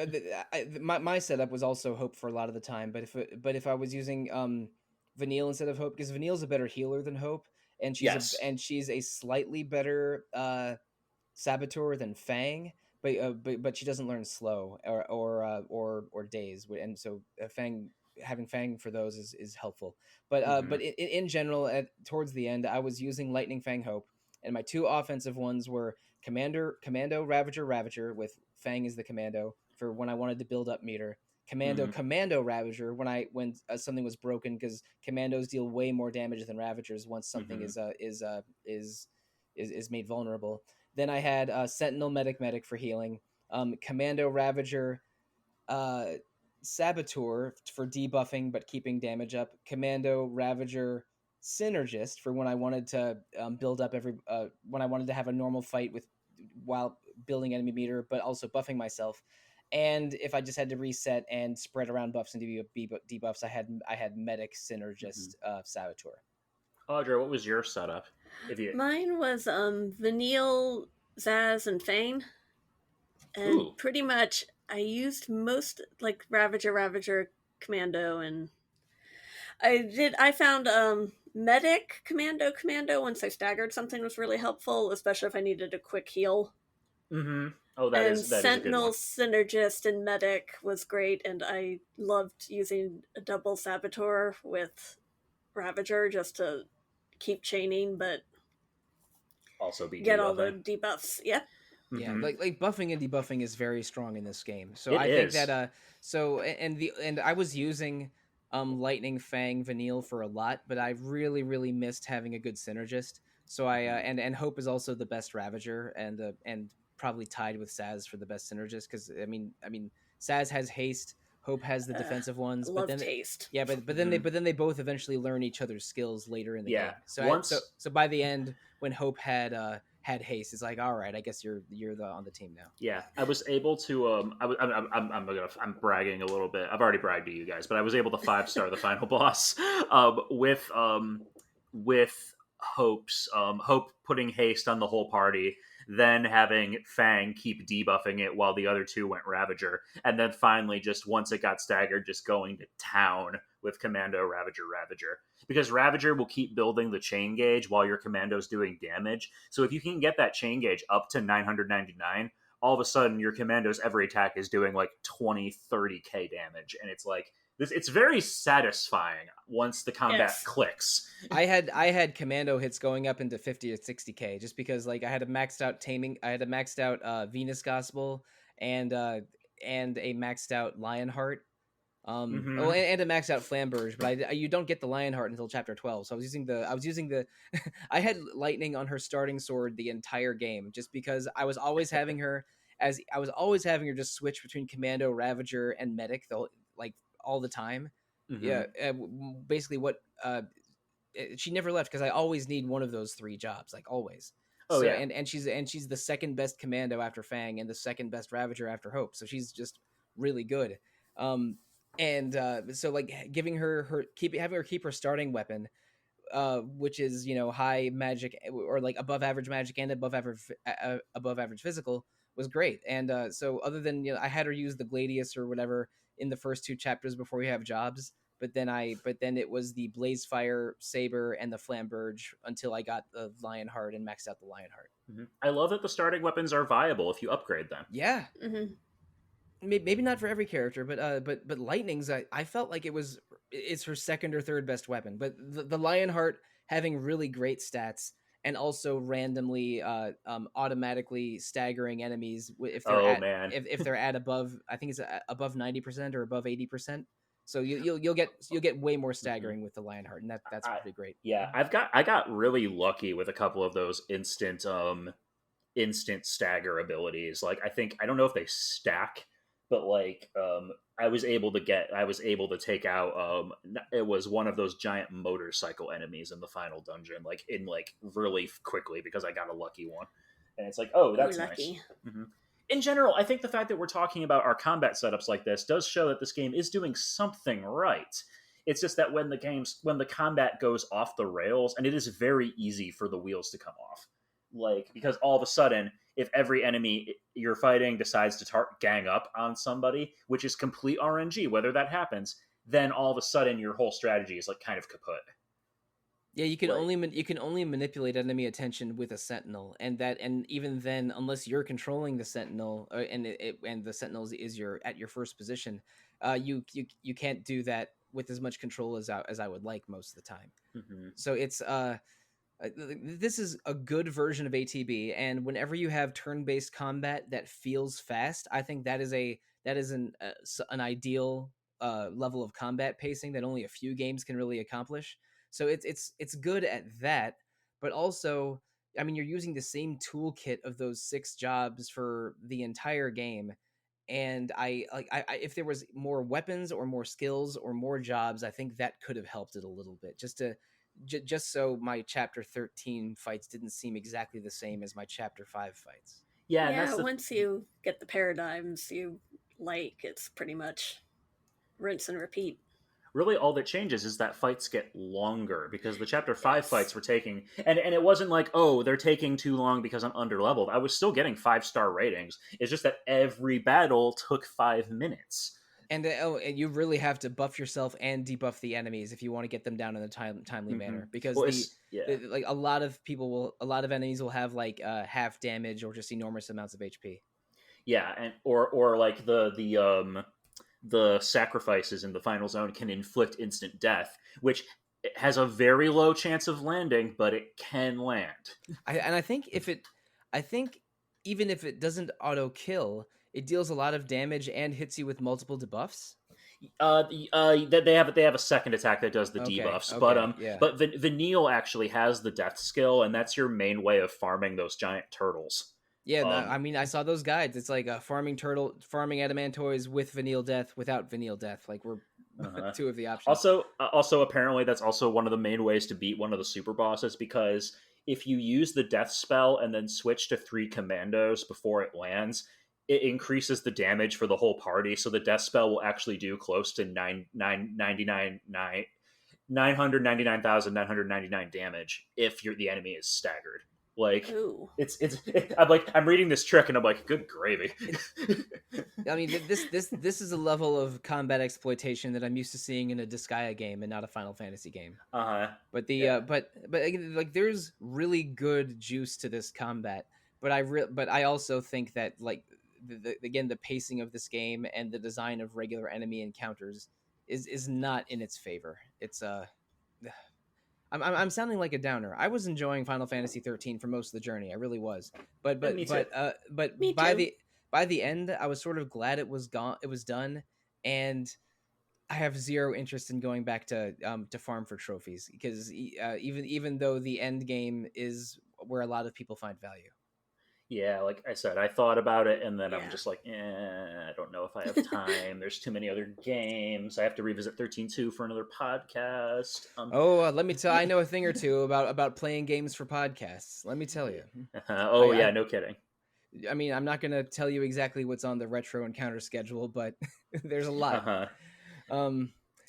my setup was also Hope for a lot of the time, but if I was using Vanille instead of Hope, because Vanille's a better healer than Hope, and she's a slightly better Saboteur than Fang, but she doesn't learn slow or daze, and so having Fang for those is helpful. But in general, towards the end, I was using Lightning Fang Hope, and my 2 offensive ones were Commando Ravager with Fang as the commando for when I wanted to build up meter. Commando Ravager when something was broken, because commandos deal way more damage than Ravagers once something is made vulnerable. Then I had Sentinel Medic for healing, Commando Ravager, Saboteur for debuffing but keeping damage up, Commando Ravager Synergist for when I wanted to build up when I wanted to have a normal fight while building enemy meter but also buffing myself. And if I just had to reset and spread around buffs and debuffs, I had Medic, Synergist, Saboteur. Audra, what was your setup? Mine was Vanille, Zaz, and Fane. And pretty much I used most like Ravager, Commando, and I found Medic, Commando once I staggered something was really helpful, especially if I needed a quick heal. Oh, that is Sentinel, is a good one. Synergist, and Medic was great, and I loved using a double Saboteur with Ravager just to keep chaining, but also get all the debuffs. Yeah. Yeah, like buffing and debuffing is very strong in this game. So think that and I was using Lightning Fang Vanille for a lot, but I really missed having a good synergist. So and Hope is also the best Ravager, and probably tied with Saz for the best synergist, because I mean Saz has haste, Hope has the defensive ones, but then haste. Yeah, but then they both eventually learn each other's skills later in the game. So by the end, when Hope had haste, it's like, all right, I guess you're on the team now. Yeah, I was able to I'm bragging a little bit. I've already bragged to you guys, but I was able to 5-star the final boss with Hope putting haste on the whole party, then having Fang keep debuffing it while the other 2 went Ravager, and then finally, just once it got staggered, just going to town with Commando, Ravager. Because Ravager will keep building the chain gauge while your Commando's doing damage. So if you can get that chain gauge up to 999, all of a sudden your Commando's every attack is doing like 20, 30k damage. And it's like, it's very satisfying once the combat clicks. I had commando hits going up into 50 or 60k just because like I had a maxed out Venus Gospel and a maxed out Lionheart. And a maxed out Flamberge, but you don't get the Lionheart until chapter 12. So I was using the I had Lightning on her starting sword the entire game, just because I was always having her just switch between Commando, Ravager, and Medic all the time. Yeah, basically what she never left, because I always need one of those 3 jobs, like always. Oh So yeah. and she's the second best commando after Fang and the second best Ravager after Hope. So she's just really good. Um, and so like giving her having her keep her starting weapon, which is high magic or like above average magic and above average physical, was great. And so other than I had her use the Gladius or whatever in the first two chapters before we have jobs, but then it was the Blazefire Saber and the Flamberge until I got the Lionheart and maxed out the Lionheart. Mm-hmm. I love that the starting weapons are viable if you upgrade them. Yeah. Mm-hmm. Maybe not for every character, but Lightning's I felt like it's her second or third best weapon. But the Lionheart having really great stats and also randomly automatically staggering enemies if they're Oh at man. if they're at above, I think it's above 90% or above 80%. So you'll get way more staggering with the Lionheart, and that's pretty great. Yeah, I got really lucky with a couple of those instant stagger abilities. Like I don't know if they stack, but like I was able to take out it was one of those giant motorcycle enemies in the final dungeon, like in like really quickly because I got a lucky one. And it's like, oh, that's lucky. nice. Mm-hmm. In general, I think the fact that we're talking about our combat setups like this does show that this game is doing something right. It's just that when the combat goes off the rails, and it is very easy for the wheels to come off, like because all of a sudden, if every enemy you're fighting decides to gang up on somebody, which is complete RNG, whether that happens, then all of a sudden your whole strategy is like kind of kaput. Yeah, you can only manipulate enemy attention with a sentinel, and even then, unless you're controlling the sentinel, and the sentinel is at your first position, you can't do that with as much control as I would like most of the time. Mm-hmm. So it's this is a good version of ATB, and whenever you have turn-based combat that feels fast, I think that is an ideal level of combat pacing that only a few games can really accomplish. So it's good at that, but also, I mean, you're using the same toolkit of those 6 jobs for the entire game, and I if there was more weapons or more skills or more jobs, I think that could have helped it a little bit, just so my chapter 13 fights didn't seem exactly the same as my chapter 5 fights. Yeah, and Yeah, once you get the paradigms you like, it's pretty much rinse and repeat. Really all that changes is that fights get longer because the chapter 5 Yes. fights were taking and it wasn't like, oh, they're taking too long because I'm underleveled. I was still getting 5-star ratings. It's just that every battle took 5 minutes. And and you really have to buff yourself and debuff the enemies if you want to get them down in a timely manner, because like a lot of enemies will have like half damage or just enormous amounts of HP. Yeah, and or like the sacrifices in the final zone can inflict instant death, which has a very low chance of landing, but it can land. I think even if it doesn't auto kill, it deals a lot of damage and hits you with multiple debuffs. They have a second attack that does the debuffs, but Vanille actually has the death skill, and that's your main way of farming those giant turtles. Yeah, I mean, I saw those guides. It's like farming adamantoids with Vanille death, without Vanille death. Like we're two of the options. Also, apparently, that's also one of the main ways to beat one of the super bosses, because if you use the death spell and then switch to 3 commandos before it lands, it increases the damage for the whole party. So the death spell will actually do close to 999,999 damage if the enemy is staggered. Like Ooh. I'm reading this trick and I'm like, good gravy. I mean, this is a level of combat exploitation that I'm used to seeing in a Disgaea game and not a Final Fantasy game. But like there's really good juice to this combat. But I also think that like the pacing of this game and the design of regular enemy encounters is not in its favor. It's I'm sounding like a downer. I was enjoying Final Fantasy XIII for most of the journey. I really was. But by the end, I was sort of glad it was gone. It was done, and I have zero interest in going back to farm for trophies, because even though the end game is where a lot of people find value. Yeah, like I said, I thought about it, and then I'm Yeah. just like, I don't know if I have time. There's too many other games. I have to revisit 13.2 for another podcast. Let me tell. I know a thing or two about playing games for podcasts. Let me tell you. Oh yeah, no kidding. I mean, I'm not gonna tell you exactly what's on the retro encounter schedule, but there's a lot.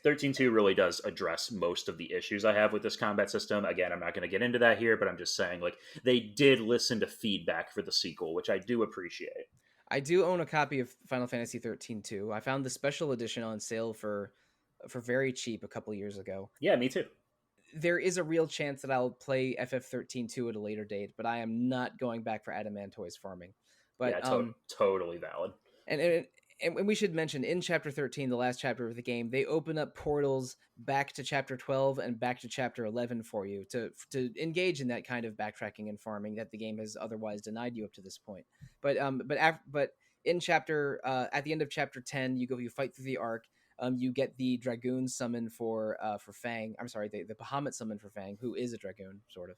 13.2 really does address most of the issues I have with this combat system. Again, I'm not going to get into that here, but I'm just saying, like, they did listen to feedback for the sequel, which I do appreciate. I do own a copy of Final Fantasy XIII too. I found the special edition on sale for very cheap a couple years ago. Yeah, me too. There is a real chance that I'll play FF XIII too at a later date, but I am not going back for Adamantoise farming. But Yeah, totally valid. And we should mention, in Chapter 13, the last chapter of the game, they open up portals back to Chapter 12 and back to Chapter 11 for you to engage in that kind of backtracking and farming that the game has otherwise denied you up to this point. But in chapter at the end of Chapter 10, you fight through the arc. You get the Dragoon summon for Fang. I'm sorry, the Bahamut summon for Fang, who is a Dragoon, sort of.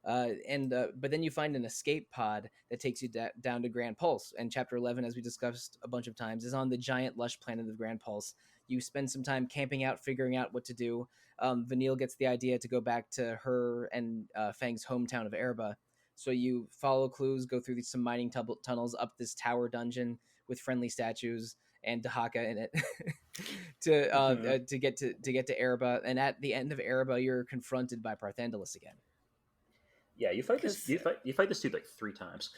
But then you find an escape pod that takes you down to Grand Pulse. And Chapter 11, as we discussed a bunch of times, is on the giant lush planet of Grand Pulse. You spend some time camping out, figuring out what to do. Vanille gets the idea to go back to her and Fang's hometown of Erba. So you follow clues, go through some mining tunnels, up this tower dungeon with friendly statues and Dahaka in it to get to Erba. And at the end of Erba, you're confronted by Parthandalus again. Yeah, you fight this dude like 3 times.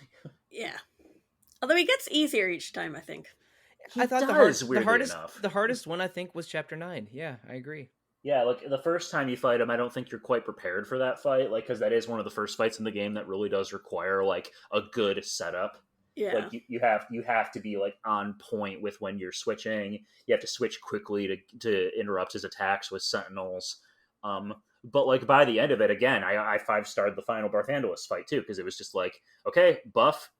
Yeah. Although he gets easier each time, I think. I thought the hardest one, I think, was Chapter 9. Yeah, I agree. Yeah, like the first time you fight him, I don't think you're quite prepared for that fight, like, because that is one of the first fights in the game that really does require like a good setup. Yeah, like you have to be like on point with when you're switching. You have to switch quickly to interrupt his attacks with sentinels. But like by the end of it, again, I 5-starred the final Barthandalus fight too, because it was just like, okay, buff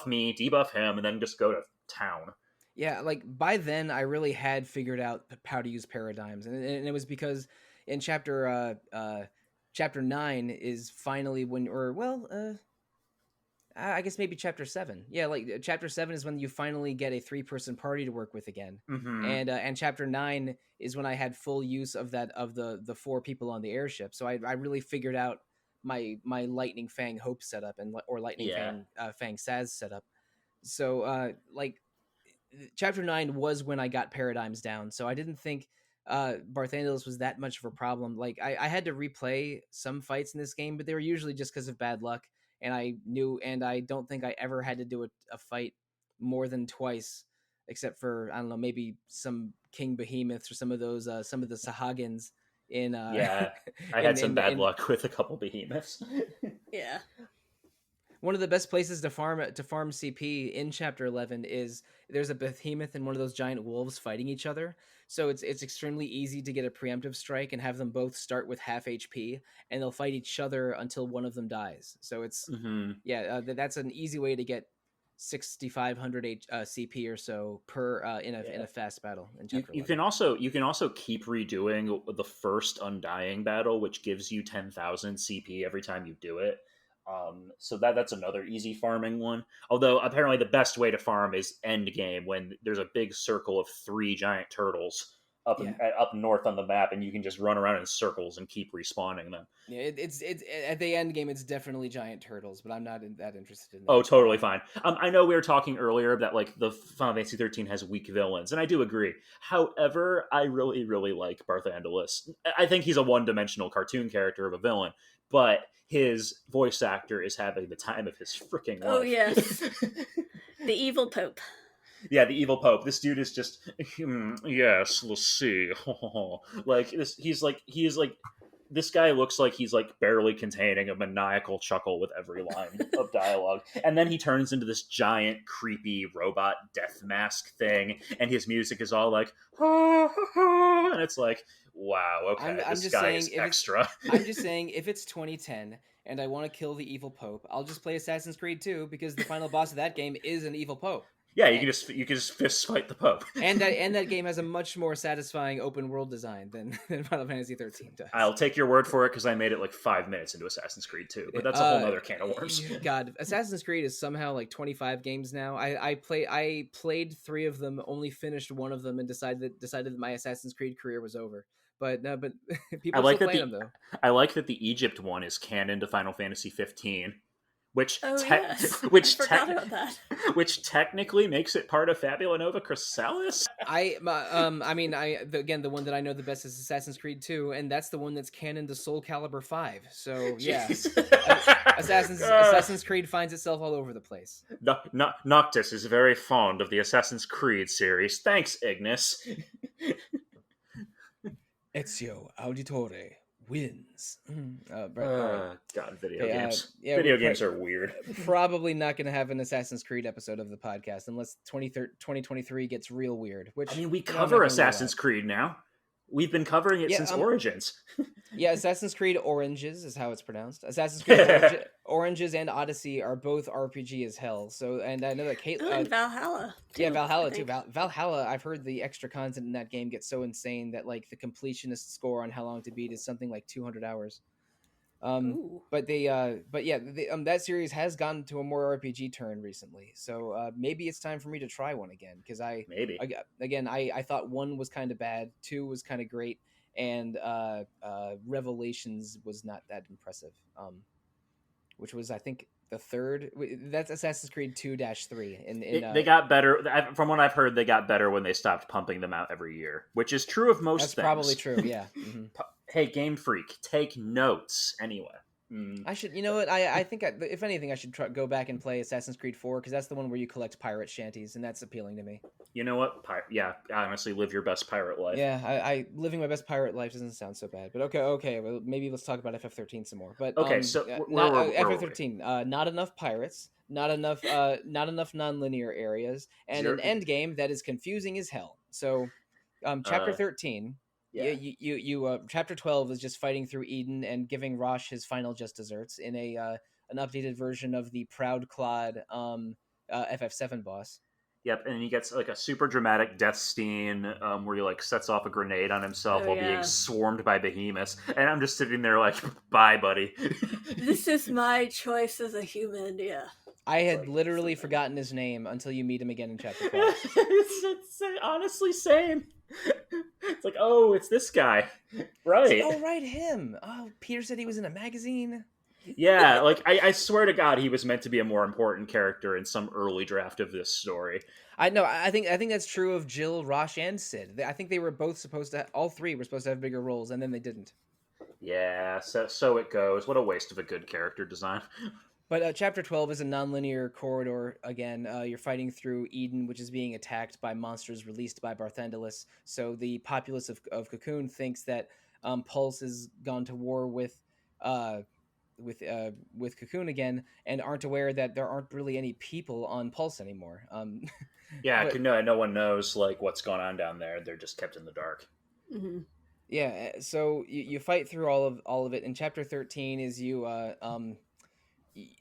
me, debuff him, and then just go to town. Yeah, like by then I really had figured out how to use paradigms, and it was because in chapter 9 is finally when, I guess maybe Chapter 7. Yeah, like Chapter 7 is when you finally get a 3-person party to work with again. Mm-hmm. And Chapter 9 is when I had full use of the 4 people on the airship. So I really figured out my Lightning Fang Hope setup or Lightning Fang Saz setup. So like Chapter 9 was when I got paradigms down. So I didn't think Barthandalus was that much of a problem. Like I had to replay some fights in this game, but they were usually just because of bad luck. And I don't think I ever had to do a fight more than twice, except for, I don't know, maybe some King Behemoths or some of the Sahagins in I had some bad luck with a couple behemoths. Yeah. One of the best places to farm CP in Chapter 11 is there's a behemoth and one of those giant wolves fighting each other. So it's extremely easy to get a preemptive strike and have them both start with half HP, and they'll fight each other until one of them dies. So it's that's an easy way to get 6,500 CP or so per in a fast battle. In Chapter 11. You can also keep redoing the first Undying battle, which gives you 10,000 CP every time you do it. So that's another easy farming one. Although apparently the best way to farm is end game, when there's a big circle of 3 giant turtles up north on the map, and you can just run around in circles and keep respawning them. Yeah, it's at the end game. It's definitely giant turtles, but I'm not that interested in that. Oh, totally fine. I know we were talking earlier that like the Final Fantasy XIII has weak villains, and I do agree. However, I really, really like Barthandalus. I think he's a one-dimensional cartoon character of a villain, but his voice actor is having the time of his freaking life. Oh, yes. The evil Pope. Yeah, the evil Pope. This dude is just, yes, let's see. Like, this guy looks like he's like barely containing a maniacal chuckle with every line of dialogue. And then he turns into this giant, creepy robot death mask thing, and his music is all like, and it's like, wow, okay, this guy is extra. I'm just saying, if it's 2010 and I want to kill the evil Pope, I'll just play Assassin's Creed 2, because the final boss of that game is an evil Pope. Yeah, you can just fist fight the Pope. and that game has a much more satisfying open world design than Final Fantasy XIII does. I'll take your word for it because I made it like 5 minutes into Assassin's Creed 2, but that's a whole other can of worms. God, Assassin's Creed is somehow like 25 games now. I played 3 of them, only finished one of them, and decided that my Assassin's Creed career was over. But no, but people I like still that play them though. I like that the Egypt one is canon to Final Fantasy XV. Which yes. which I forgot about that. Which technically makes it part of Fabula Nova Chrysalis. Again, the one that I know the best is Assassin's Creed 2, and that's the one that's canon to Soul Calibur 5. So yeah, Assassin's Creed finds itself all over the place. Noctis is very fond of the Assassin's Creed series. Thanks, Ignis. Ezio Auditore wins. God, video games. Video games are weird. Probably not going to have an Assassin's Creed episode of the podcast unless 2023 gets real weird. Which, I mean, we cover Assassin's Creed now. We've been covering it since Origins. Yeah, Assassin's Creed Oranges is how it's pronounced. Assassin's Creed Oranges and Odyssey are both RPG as hell. So, and I know that Kate... and Valhalla. Too, yeah, Valhalla too. Valhalla, I've heard the extra content in that game gets so insane that like the completionist score on how long to beat is something like 200 hours. That series has gone to a more RPG turn recently, so maybe it's time for me to try one again because I thought 1 was kind of bad, 2 was kind of great, and Revelations was not that impressive. Which was I think the third. That's Assassin's Creed 2-3. They got better. From what I've heard, they got better when they stopped pumping them out every year, which is true of most things. That's probably true. Yeah. Mm-hmm. Hey, Game Freak, take notes. Anyway, I should. You know what? I think if anything, I should go back and play Assassin's Creed 4 because that's the one where you collect pirate shanties, and that's appealing to me. You know what? Honestly, live your best pirate life. Yeah, I living my best pirate life doesn't sound so bad. But okay. Well, maybe let's talk about FF XIII some more. But okay, so FF XIII, not enough pirates, not enough non-linear areas, and an end game that is confusing as hell. So, Chapter 13. Yeah, you Chapter 12 is just fighting through Eden and giving Rosh his final just desserts in an updated version of the Proud Claude FF 7 boss. Yep, and he gets like a super dramatic death scene where he like sets off a grenade on himself while being swarmed by behemoths, and I'm just sitting there like, "Bye, buddy." This is my choice as a human. Yeah. I had literally forgotten his name until you meet him again in Chapter 12. it's honestly same. It's like, oh, it's this guy, right? Oh, right, him. Oh, Peter said he was in a magazine. Yeah, like I swear to God, he was meant to be a more important character in some early draft of this story. I know. I think that's true of Jill, Rosh, and Sid. I think they were both supposed to. All 3 were supposed to have bigger roles, and then they didn't. Yeah, so it goes. What a waste of a good character design. But Chapter 12 is a non-linear corridor. Again, you're fighting through Eden, which is being attacked by monsters released by Barthandelus. So the populace of Cocoon thinks that Pulse has gone to war with Cocoon again, and aren't aware that there aren't really any people on Pulse anymore. No one knows like what's going on down there. They're just kept in the dark. Mm-hmm. Yeah, so you fight through all of it. And Chapter 13 is you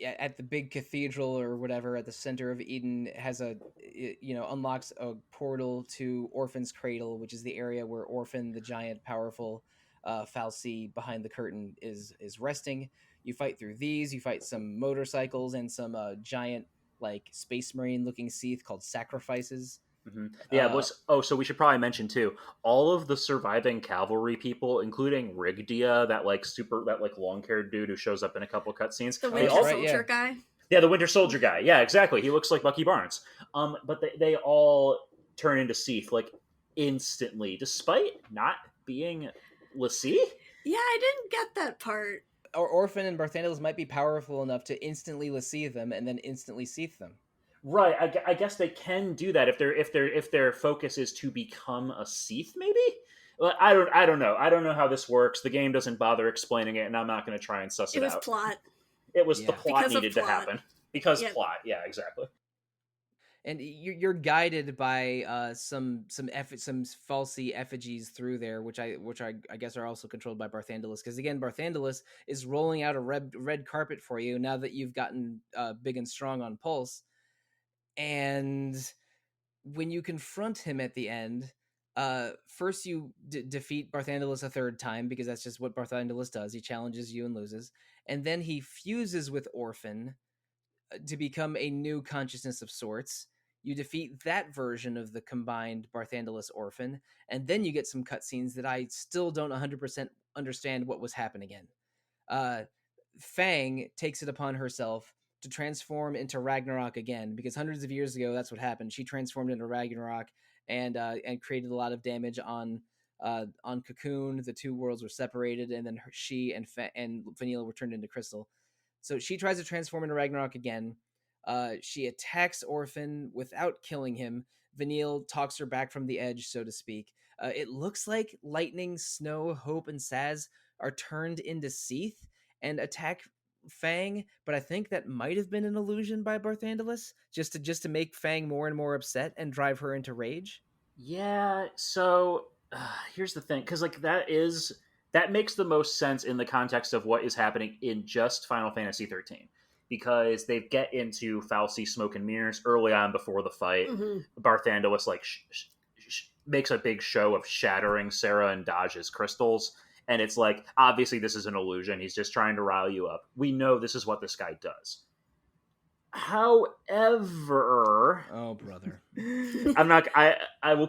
at the big cathedral or whatever at the center of Eden has unlocks a portal to Orphan's Cradle, which is the area where Orphan, the giant, powerful Fal'Cie behind the curtain, is resting. You fight through these. You fight some motorcycles and some giant like Space Marine looking Seath called Sacrifices. Mm-hmm. Yeah. So we should probably mention too, all of the surviving cavalry people, including Rigdia, that long-haired dude who shows up in a couple cutscenes. The Winter Soldier guy. Yeah, the Winter Soldier guy. Yeah, exactly. He looks like Bucky Barnes. But they all turn into Seath like instantly, despite not being l'Cie. Yeah, I didn't get that part. Or Orphan and Barthandelus might be powerful enough to instantly l'Cie them and then instantly Seath them. Right, I guess they can do that if their focus is to become a Seath, maybe. Well, I don't know. I don't know how this works. The game doesn't bother explaining it, and I'm not going to try and suss it out. It was plot. It was the plot needed to happen because plot. Yeah, exactly. And you're guided by some Fal'Cie effigies through there, which I guess are also controlled by Barthandelus. Because again, Barthandelus is rolling out a red carpet for you now that you've gotten big and strong on Pulse. And when you confront him at the end, first you defeat Barthandelus a third time, because that's just what Barthandelus does. He challenges you and loses, and then he fuses with Orphan to become a new consciousness of sorts. You defeat that version of the combined Barthandelus Orphan, and then you get some cutscenes that I still don't 100% understand what was happening in. Fang takes it upon herself to transform into Ragnarok again, because hundreds of years ago that's what happened. She transformed into Ragnarok and created a lot of damage on Cocoon. The two worlds were separated, and then she and Vanille were turned into Crystal. So she tries to transform into Ragnarok again. She attacks Orphan without killing him. Vanille talks her back from the edge, so to speak. It looks like Lightning, Snow, Hope, and Saz are turned into Seath and attack Fang, but I think that might have been an illusion by Barthandelus, just to make Fang more and more upset and drive her into rage. Yeah, so here's the thing, because like that makes the most sense in the context of what is happening in just Final Fantasy XIII, because they get into Falsey smoke and mirrors early on before the fight. Barthandelus like makes a big show of shattering Sarah and Dodge's crystals, and it's like, obviously this is an illusion. He's just trying to rile you up. We know this is what this guy does. However, oh brother, I'm not. I will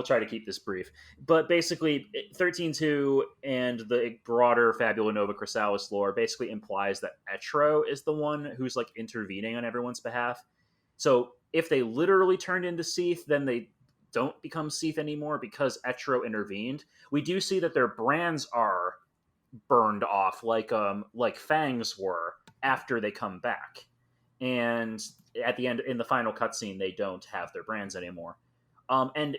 try to keep this brief. But basically, 13.2 and the broader Fabula Nova Chrysalis lore basically implies that Etro is the one who's like intervening on everyone's behalf. So if they literally turned into Seath, then they don't become Seath anymore because Etro intervened. We do see that their brands are burned off, like Fang's were after they come back. And at the end, in the final cutscene, they don't have their brands anymore. And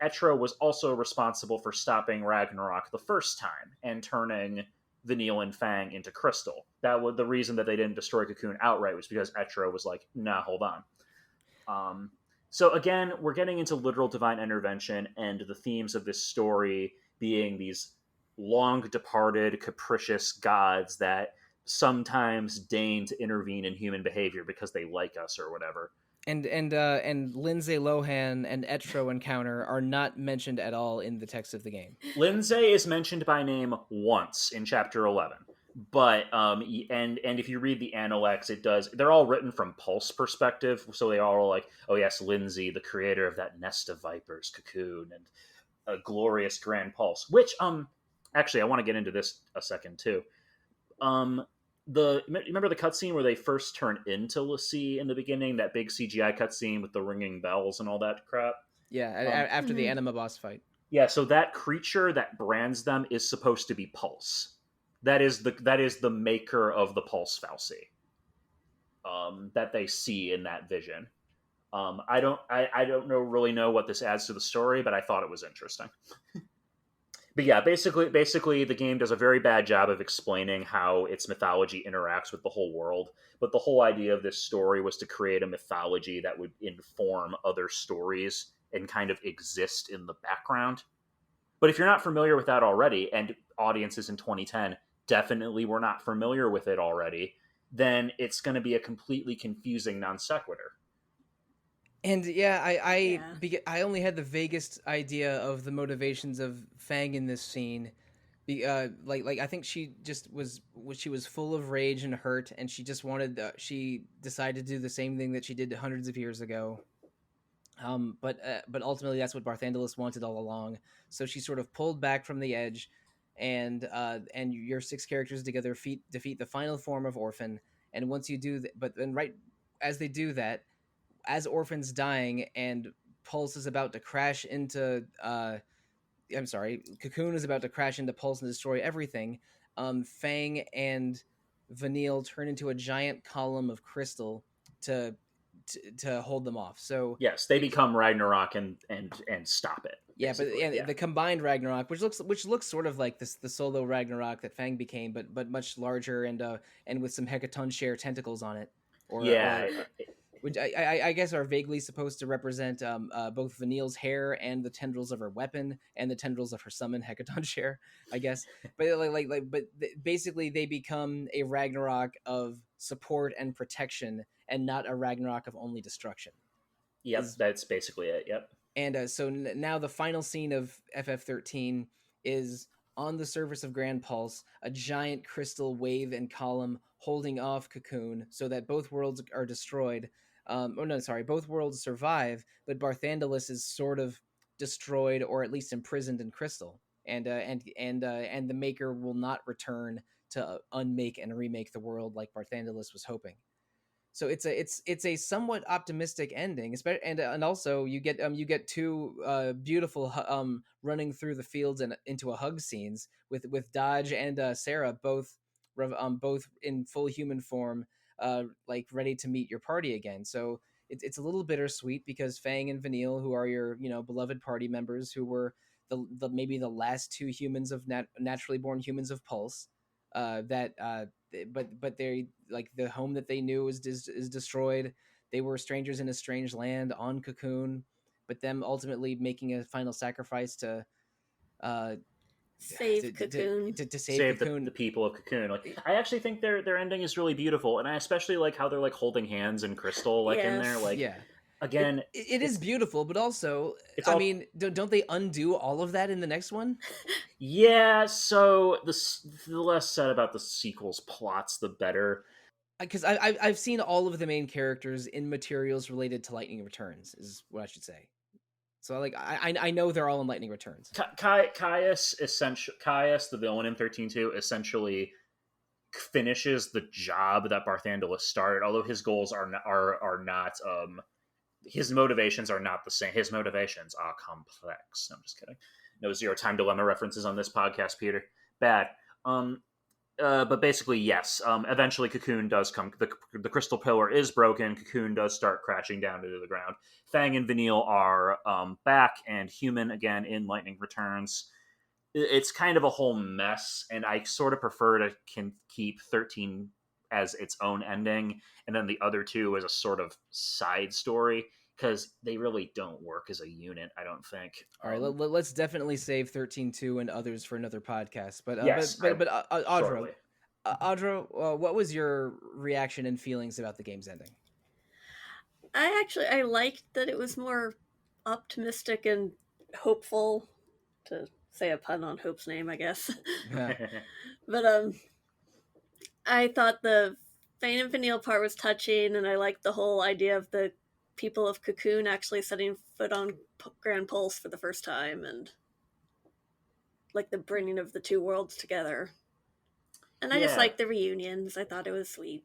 Etro was also responsible for stopping Ragnarok the first time and turning Vanille and Fang into Crystal. That was the reason that they didn't destroy Cocoon outright, was because Etro was like, nah, hold on. So again, we're getting into literal divine intervention and the themes of this story being these long departed, capricious gods that sometimes deign to intervene in human behavior because they like us or whatever. And Lindsay Lohan and Etro encounter are not mentioned at all in the text of the game. Lindsay is mentioned by name once in chapter 11. But and if you read the Analects, it does. They're all written from Pulse perspective, so they all are like, oh yes, Lindsay, the creator of that nest of vipers, Cocoon, and a glorious grand Pulse. Which actually, I want to get into this a second too. Remember the cutscene where they first turn into l'Cie in the beginning? That big CGI cutscene with the ringing bells and all that crap. Yeah, after the Anima boss fight. Yeah, so that creature that brands them is supposed to be Pulse. That is the maker of the Pulse Falsey. That they see in that vision. I don't really know what this adds to the story, but I thought it was interesting. But yeah, basically, the game does a very bad job of explaining how its mythology interacts with the whole world. But the whole idea of this story was to create a mythology that would inform other stories and kind of exist in the background. But if you're not familiar with that already, and audiences in 2010 definitely were not familiar with it already, then it's going to be a completely confusing non sequitur. And yeah, I only had the vaguest idea of the motivations of Fang in this scene. I think she just was full of rage and hurt, and she just wanted. She decided to do the same thing that she did hundreds of years ago. But ultimately, that's what Barthandelus wanted all along. So she sort of pulled back from the edge, and your 6 characters together defeat the final form of Orphan. And once you do that, but then right as they do that, as Orphan's dying and Pulse is about to crash into Cocoon is about to crash into Pulse and destroy everything, Fang and Vanille turn into a giant column of crystal to hold them off. So yes, they become Ragnarok and stop it. Yeah, but the combined Ragnarok, which looks sort of like the solo Ragnarok that Fang became, but much larger and with some hecaton share tentacles on it. Which I guess are vaguely supposed to represent both Vanille's hair and the tendrils of her weapon and the tendrils of her summon hecaton share, I guess. But basically they become a Ragnarok of support and protection, and not a Ragnarok of only destruction. Yep, Is that's basically it. Yep. and so now the final scene of FF13 is on the surface of Grand Pulse, a giant crystal wave and column holding off Cocoon so that both worlds are destroyed. Oh no, sorry, both worlds survive, but Barthandelus is sort of destroyed or at least imprisoned in crystal, and the Maker will not return to unmake and remake the world like Barthandelus was hoping. So it's a somewhat optimistic ending, especially and also you get two beautiful running through the fields and into a hug scenes with Dodge and Sarah both in full human form, like ready to meet your party again. So it's a little bittersweet because Fang and Vanille, who are your beloved party members, who were the maybe the last two humans of naturally born humans of Pulse, that but they like the home that they knew is destroyed. They were strangers in a strange land on Cocoon, but them ultimately making a final sacrifice uh Save Cocoon. to save Save the Cocoon. people of Cocoon. Like, I actually think their ending is really beautiful, and I especially like how they're like holding hands in crystal, like in there. Yes. Like, Yeah, again, it is beautiful, but also, it's I all mean, don't they undo all of that in the next one? yeah. So the less said about the sequel's plots, the better. Because I've seen all of the main characters in materials related to Lightning Returns, is what I should say. So like I know they're all in Lightning Returns. Caius, the villain in 13-2, essentially finishes the job that Barthandelus started. Although his goals are not his motivations are not the same. His motivations are complex. No, I'm just kidding. No Zero Time Dilemma references on this podcast, Peter. Bad. But basically, yes. Eventually, Cocoon does come. The crystal pillar is broken. Cocoon does start crashing down into the ground. Fang and Vanille are back and human again in Lightning Returns. It's kind of a whole mess, and I sort of prefer to can keep 13 as its own ending, and then the other two as a sort of side story, because they really don't work as a unit, I don't think. All right, let's definitely save 13.2 and others for another podcast. Yes, Audra, shortly. What was your reaction and feelings about the game's ending? I liked that it was more optimistic and hopeful, to say a pun on Hope's name, I guess. But I thought the Fane and Vanille part was touching, and I liked the whole idea of the people of Cocoon actually setting foot on Grand Pulse for the first time, and like the bringing of the two worlds together. And I just Yeah, liked the reunions. I thought it was sweet.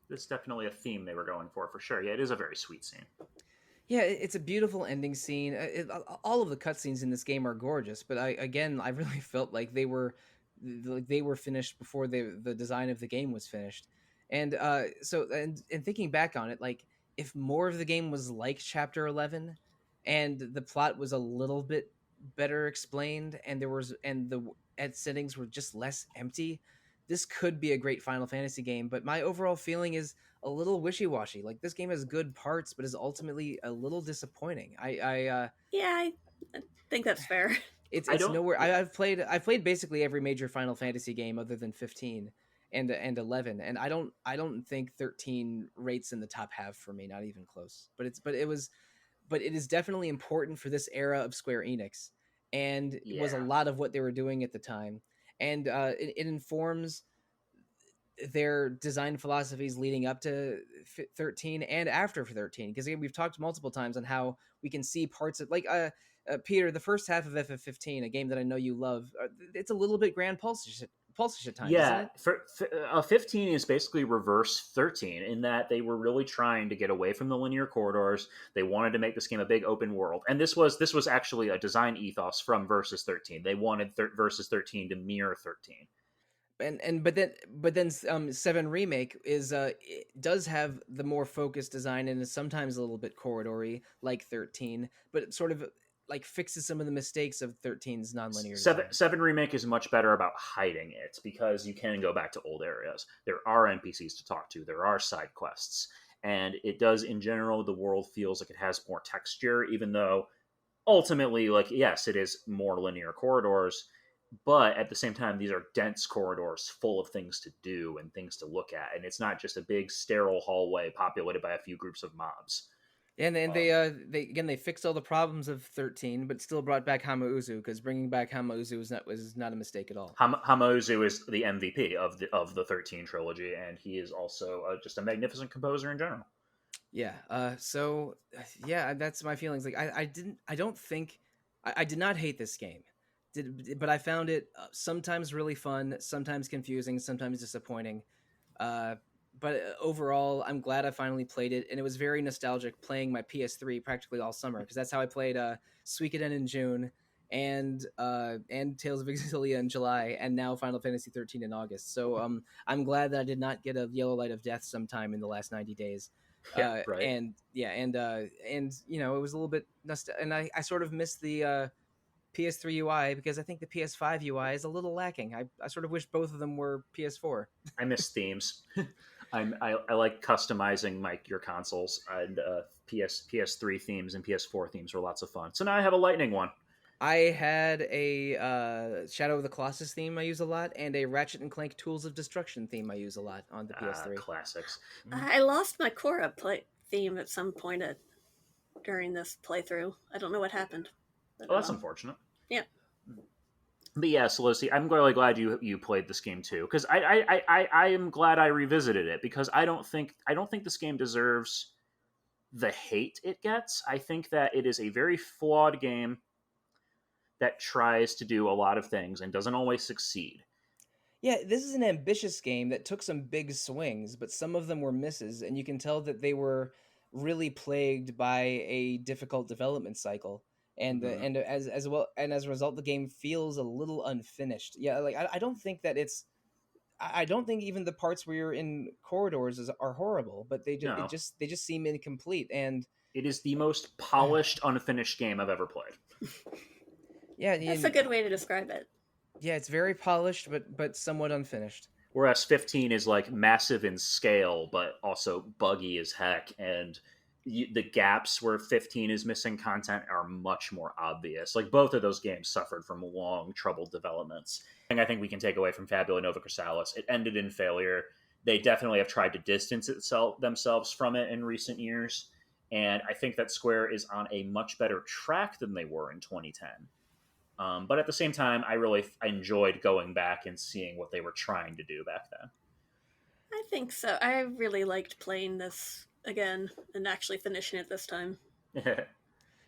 there's definitely a theme they were going for sure. Yeah, it is a very sweet scene. Yeah, it's a beautiful ending scene. All of the cutscenes in this game are gorgeous, but I really felt like they were finished before the design of the game was finished. And and thinking back on it, like if more of the game was like Chapter 11, and the plot was a little bit better explained, and the settings were just less empty, this could be a great Final Fantasy game. But my overall feeling is a little wishy-washy. Like this game has good parts, but is ultimately a little disappointing. Yeah, I think that's fair. I It's don't. nowhere. Yeah. I've played basically every major Final Fantasy game other than 15 and 11, and I don't think 13 rates in the top half for me, not even close. But it is definitely important for this era of Square Enix, and it was a Yeah. lot of what they were doing at the time, and it informs their design philosophies leading up to 13 and after 13, because we've talked multiple times on how we can see parts of like Peter, the first half of FF15, a game that I know you love, it's a little bit Grand Pulse at times, isn't Yeah, it? 15 is basically reverse 13 in that they were really trying to get away from the linear corridors. They wanted to make this game a big open world, and this was actually a design ethos from Versus 13. They wanted Versus 13 to mirror 13. And but then 7 remake is it does have the more focused design and is sometimes a little bit corridory like 13, but it sort of like fixes some of the mistakes of 13's nonlinear design. Seven remake is much better about hiding it because you can go back to old areas. There are NPCs to talk to. There are side quests, and it does in general. The world feels like it has more texture, even though ultimately, like yes, it is more linear corridors. But at the same time, these are dense corridors full of things to do and things to look at, and it's not just a big sterile hallway populated by a few groups of mobs. And they fixed all the problems of 13, but still brought back Hamauzu, because bringing back Hamauzu was not a mistake at all. Hamauzu is the MVP of the 13 trilogy, and he is also just a magnificent composer in general. Yeah. That's my feelings. Like I did not hate this game, but I found it sometimes really fun, sometimes confusing, sometimes disappointing. Uh, but overall, I'm glad I finally played it, and it was very nostalgic playing my PS3 practically all summer, because that's how I played Suikoden in June, and Tales of Exilia in July, and now Final Fantasy XIII in August. So I'm glad that I did not get a yellow light of death sometime in the last 90 days. Yeah, right. And you know, it was a little bit and I sort of missed the PS3 UI, because I think the PS5 UI is a little lacking. I sort of wish both of them were PS4. I miss themes. I like customizing your consoles, and PS3 themes and PS4 themes were lots of fun. So now I have a Lightning one. I had a Shadow of the Colossus theme I use a lot, and a Ratchet and Clank Tools of Destruction theme I use a lot on the PS3. Classics. I lost my Korra theme at some point during this playthrough. I don't know what happened. Oh, that's unfortunate. Yeah. But yeah, Sollosi, I'm really glad you played this game too, because I am glad I revisited it, because I don't think this game deserves the hate it gets. I think that it is a very flawed game that tries to do a lot of things and doesn't always succeed. Yeah, this is an ambitious game that took some big swings, but some of them were misses, and you can tell that they were really plagued by a difficult development cycle. And as well, and as a result, the game feels a little unfinished. Yeah, like I don't think that it's. I don't think even the parts where you're in corridors are horrible, but they just seem incomplete. And it is the most polished, unfinished game I've ever played. Yeah, that's a good way to describe it. Yeah, it's very polished, but somewhat unfinished. Whereas 15 is like massive in scale, but also buggy as heck, and the gaps where 15 is missing content are much more obvious. Like, both of those games suffered from long, troubled developments. And I think we can take away from Fabula Nova Chrysalis, it ended in failure. They definitely have tried to distance themselves from it in recent years, and I think that Square is on a much better track than they were in 2010. But at the same time, I enjoyed going back and seeing what they were trying to do back then. I think so. I really liked playing this again and actually finishing it this time.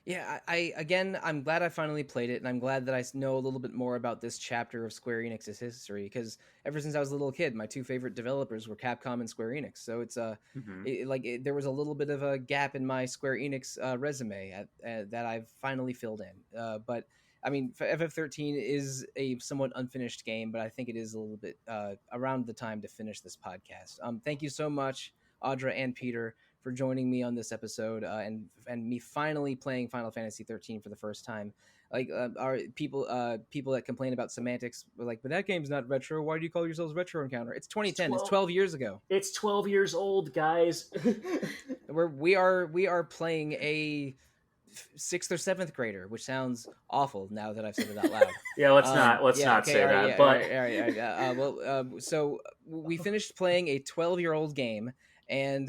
Yeah, I'm glad I finally played it, and I'm glad that I know a little bit more about this chapter of Square Enix's history, because ever since I was a little kid, my two favorite developers were Capcom and Square Enix. So it's there was a little bit of a gap in my Square Enix resume that I've finally filled in. But I mean, FF 13 is a somewhat unfinished game, but I think it is a little bit around the time to finish this podcast. Thank you so much, Audra and Peter, for joining me on this episode, and me finally playing Final Fantasy XIII for the first time. Like, our people that complain about semantics were like, but that game's not retro. Why do you call yourselves Retro Encounter? It's 2010. It's 12 years ago. It's 12 years old, guys. we are playing a 6th or 7th grader, which sounds awful now that I've said it out loud. Yeah, let's not say that. But so we finished playing a 12-year-old game, and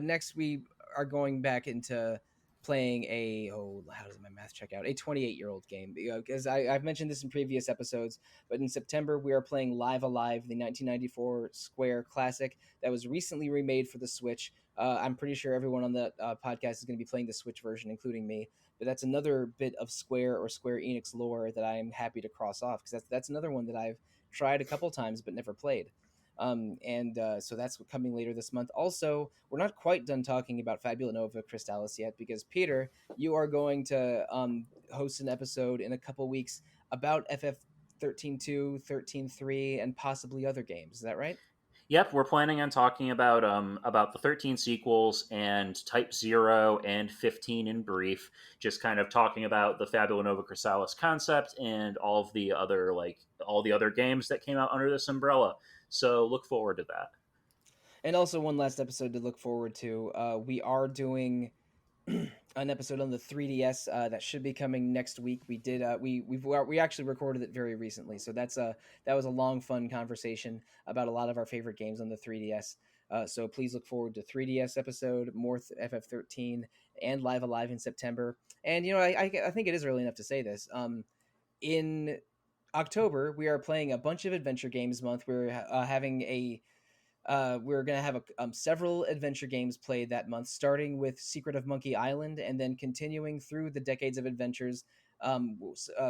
next we are going back into playing how does my math check out? A 28-year-old game, because I've mentioned this in previous episodes, but in September we are playing Live Alive, the 1994 Square classic that was recently remade for the Switch. I'm pretty sure everyone on the podcast is going to be playing the Switch version, including me. But that's another bit of Square or Square Enix lore that I'm happy to cross off, because that's another one that I've tried a couple times but never played. So that's coming later this month. Also, we're not quite done talking about Fabula Nova Crystallis yet, because Peter, you are going to host an episode in a couple weeks about FF 13.2, 13.3, and possibly other games. Is that right? Yep, we're planning on talking about the 13 sequels and Type 0 and 15 in brief, just kind of talking about the Fabula Nova Chrysalis concept and all the other games that came out under this umbrella. So look forward to that. And also, one last episode to look forward to. We are doing an episode on the 3DS that should be coming next week. We did we actually recorded it very recently, so that was a long, fun conversation about a lot of our favorite games on the 3DS. So please look forward to 3DS episode, more FF 13, and Live Alive in September. And I think it is early enough to say this. In October, we are playing a bunch of adventure games month. We're going to have several adventure games played that month, starting with Secret of Monkey Island and then continuing through the Decades of Adventures,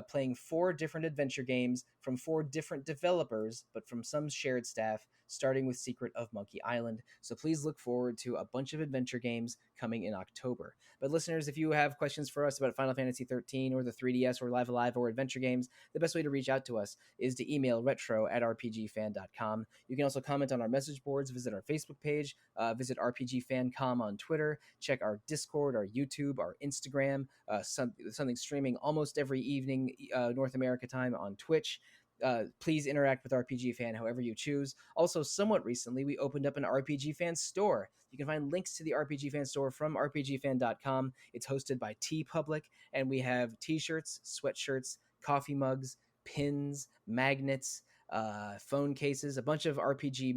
playing 4 different adventure games from 4 different developers, but from some shared staff, starting with Secret of Monkey Island. So please look forward to a bunch of adventure games coming in October. But listeners, if you have questions for us about Final Fantasy XIII or the 3DS or Live Alive or adventure games, the best way to reach out to us is to email retro@rpgfan.com. You can also comment on our message boards, visit our Facebook page, visit RPGFancom on Twitter, check our Discord, our YouTube, our Instagram, something streaming almost every evening, North America time on Twitch. Please interact with RPG Fan however you choose. Also, somewhat recently, we opened up an RPG Fan store. You can find links to the RPG Fan store from rpgfan.com. It's hosted by TeePublic, and we have t-shirts, sweatshirts, coffee mugs, pins, magnets, phone cases, a bunch of RPG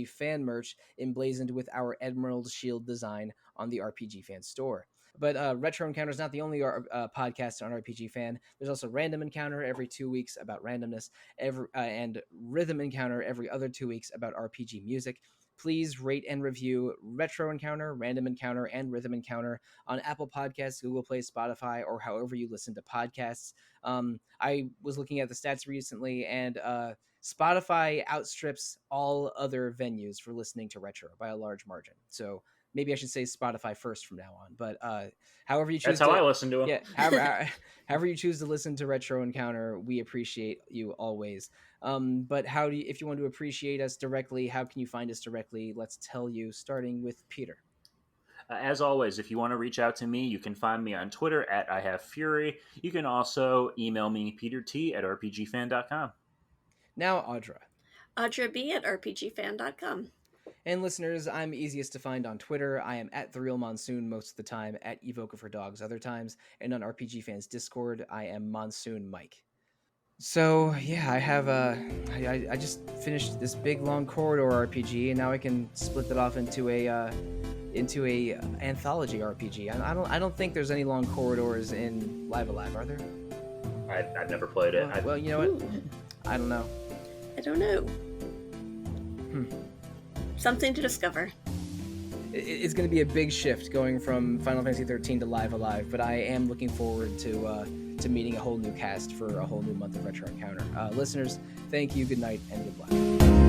Fan merch emblazoned with our Emerald Shield design on the RPG Fan store. But Retro Encounter is not the only podcast on RPG Fan. There's also Random Encounter every 2 weeks about randomness, and Rhythm Encounter every other 2 weeks about RPG music. Please rate and review Retro Encounter, Random Encounter, and Rhythm Encounter on Apple Podcasts, Google Play, Spotify, or however you listen to podcasts. I was looking at the stats recently, and Spotify outstrips all other venues for listening to Retro by a large margin. So maybe I should say Spotify first from now on. But however you choose, that's how I listen to them. Yeah, however you choose to listen to Retro Encounter, we appreciate you always. But if you want to appreciate us directly, how can you find us directly? Let's tell you, starting with Peter. As always, if you want to reach out to me, you can find me on Twitter @IHaveFury. You can also email me, peterT@rpgfan.com. Now, Audra. Audra B @rpgfan.com. And listeners, I'm easiest to find on Twitter. I am @TheRealMonsoon most of the time, @Evoca4Dogs other times, and on RPG Fans Discord, I am Monsoon Mike. So yeah, I just finished this big long corridor RPG, and now I can split that off into a anthology RPG. I don't think there's any long corridors in Live Alive, are there? I've never played it. Well, you know what? I don't know. I don't know. Something to discover. It's going to be a big shift going from Final Fantasy XIII to Live Alive, but I am looking forward to meeting a whole new cast for a whole new month of Retro Encounter. Listeners, thank you, good night, and goodbye.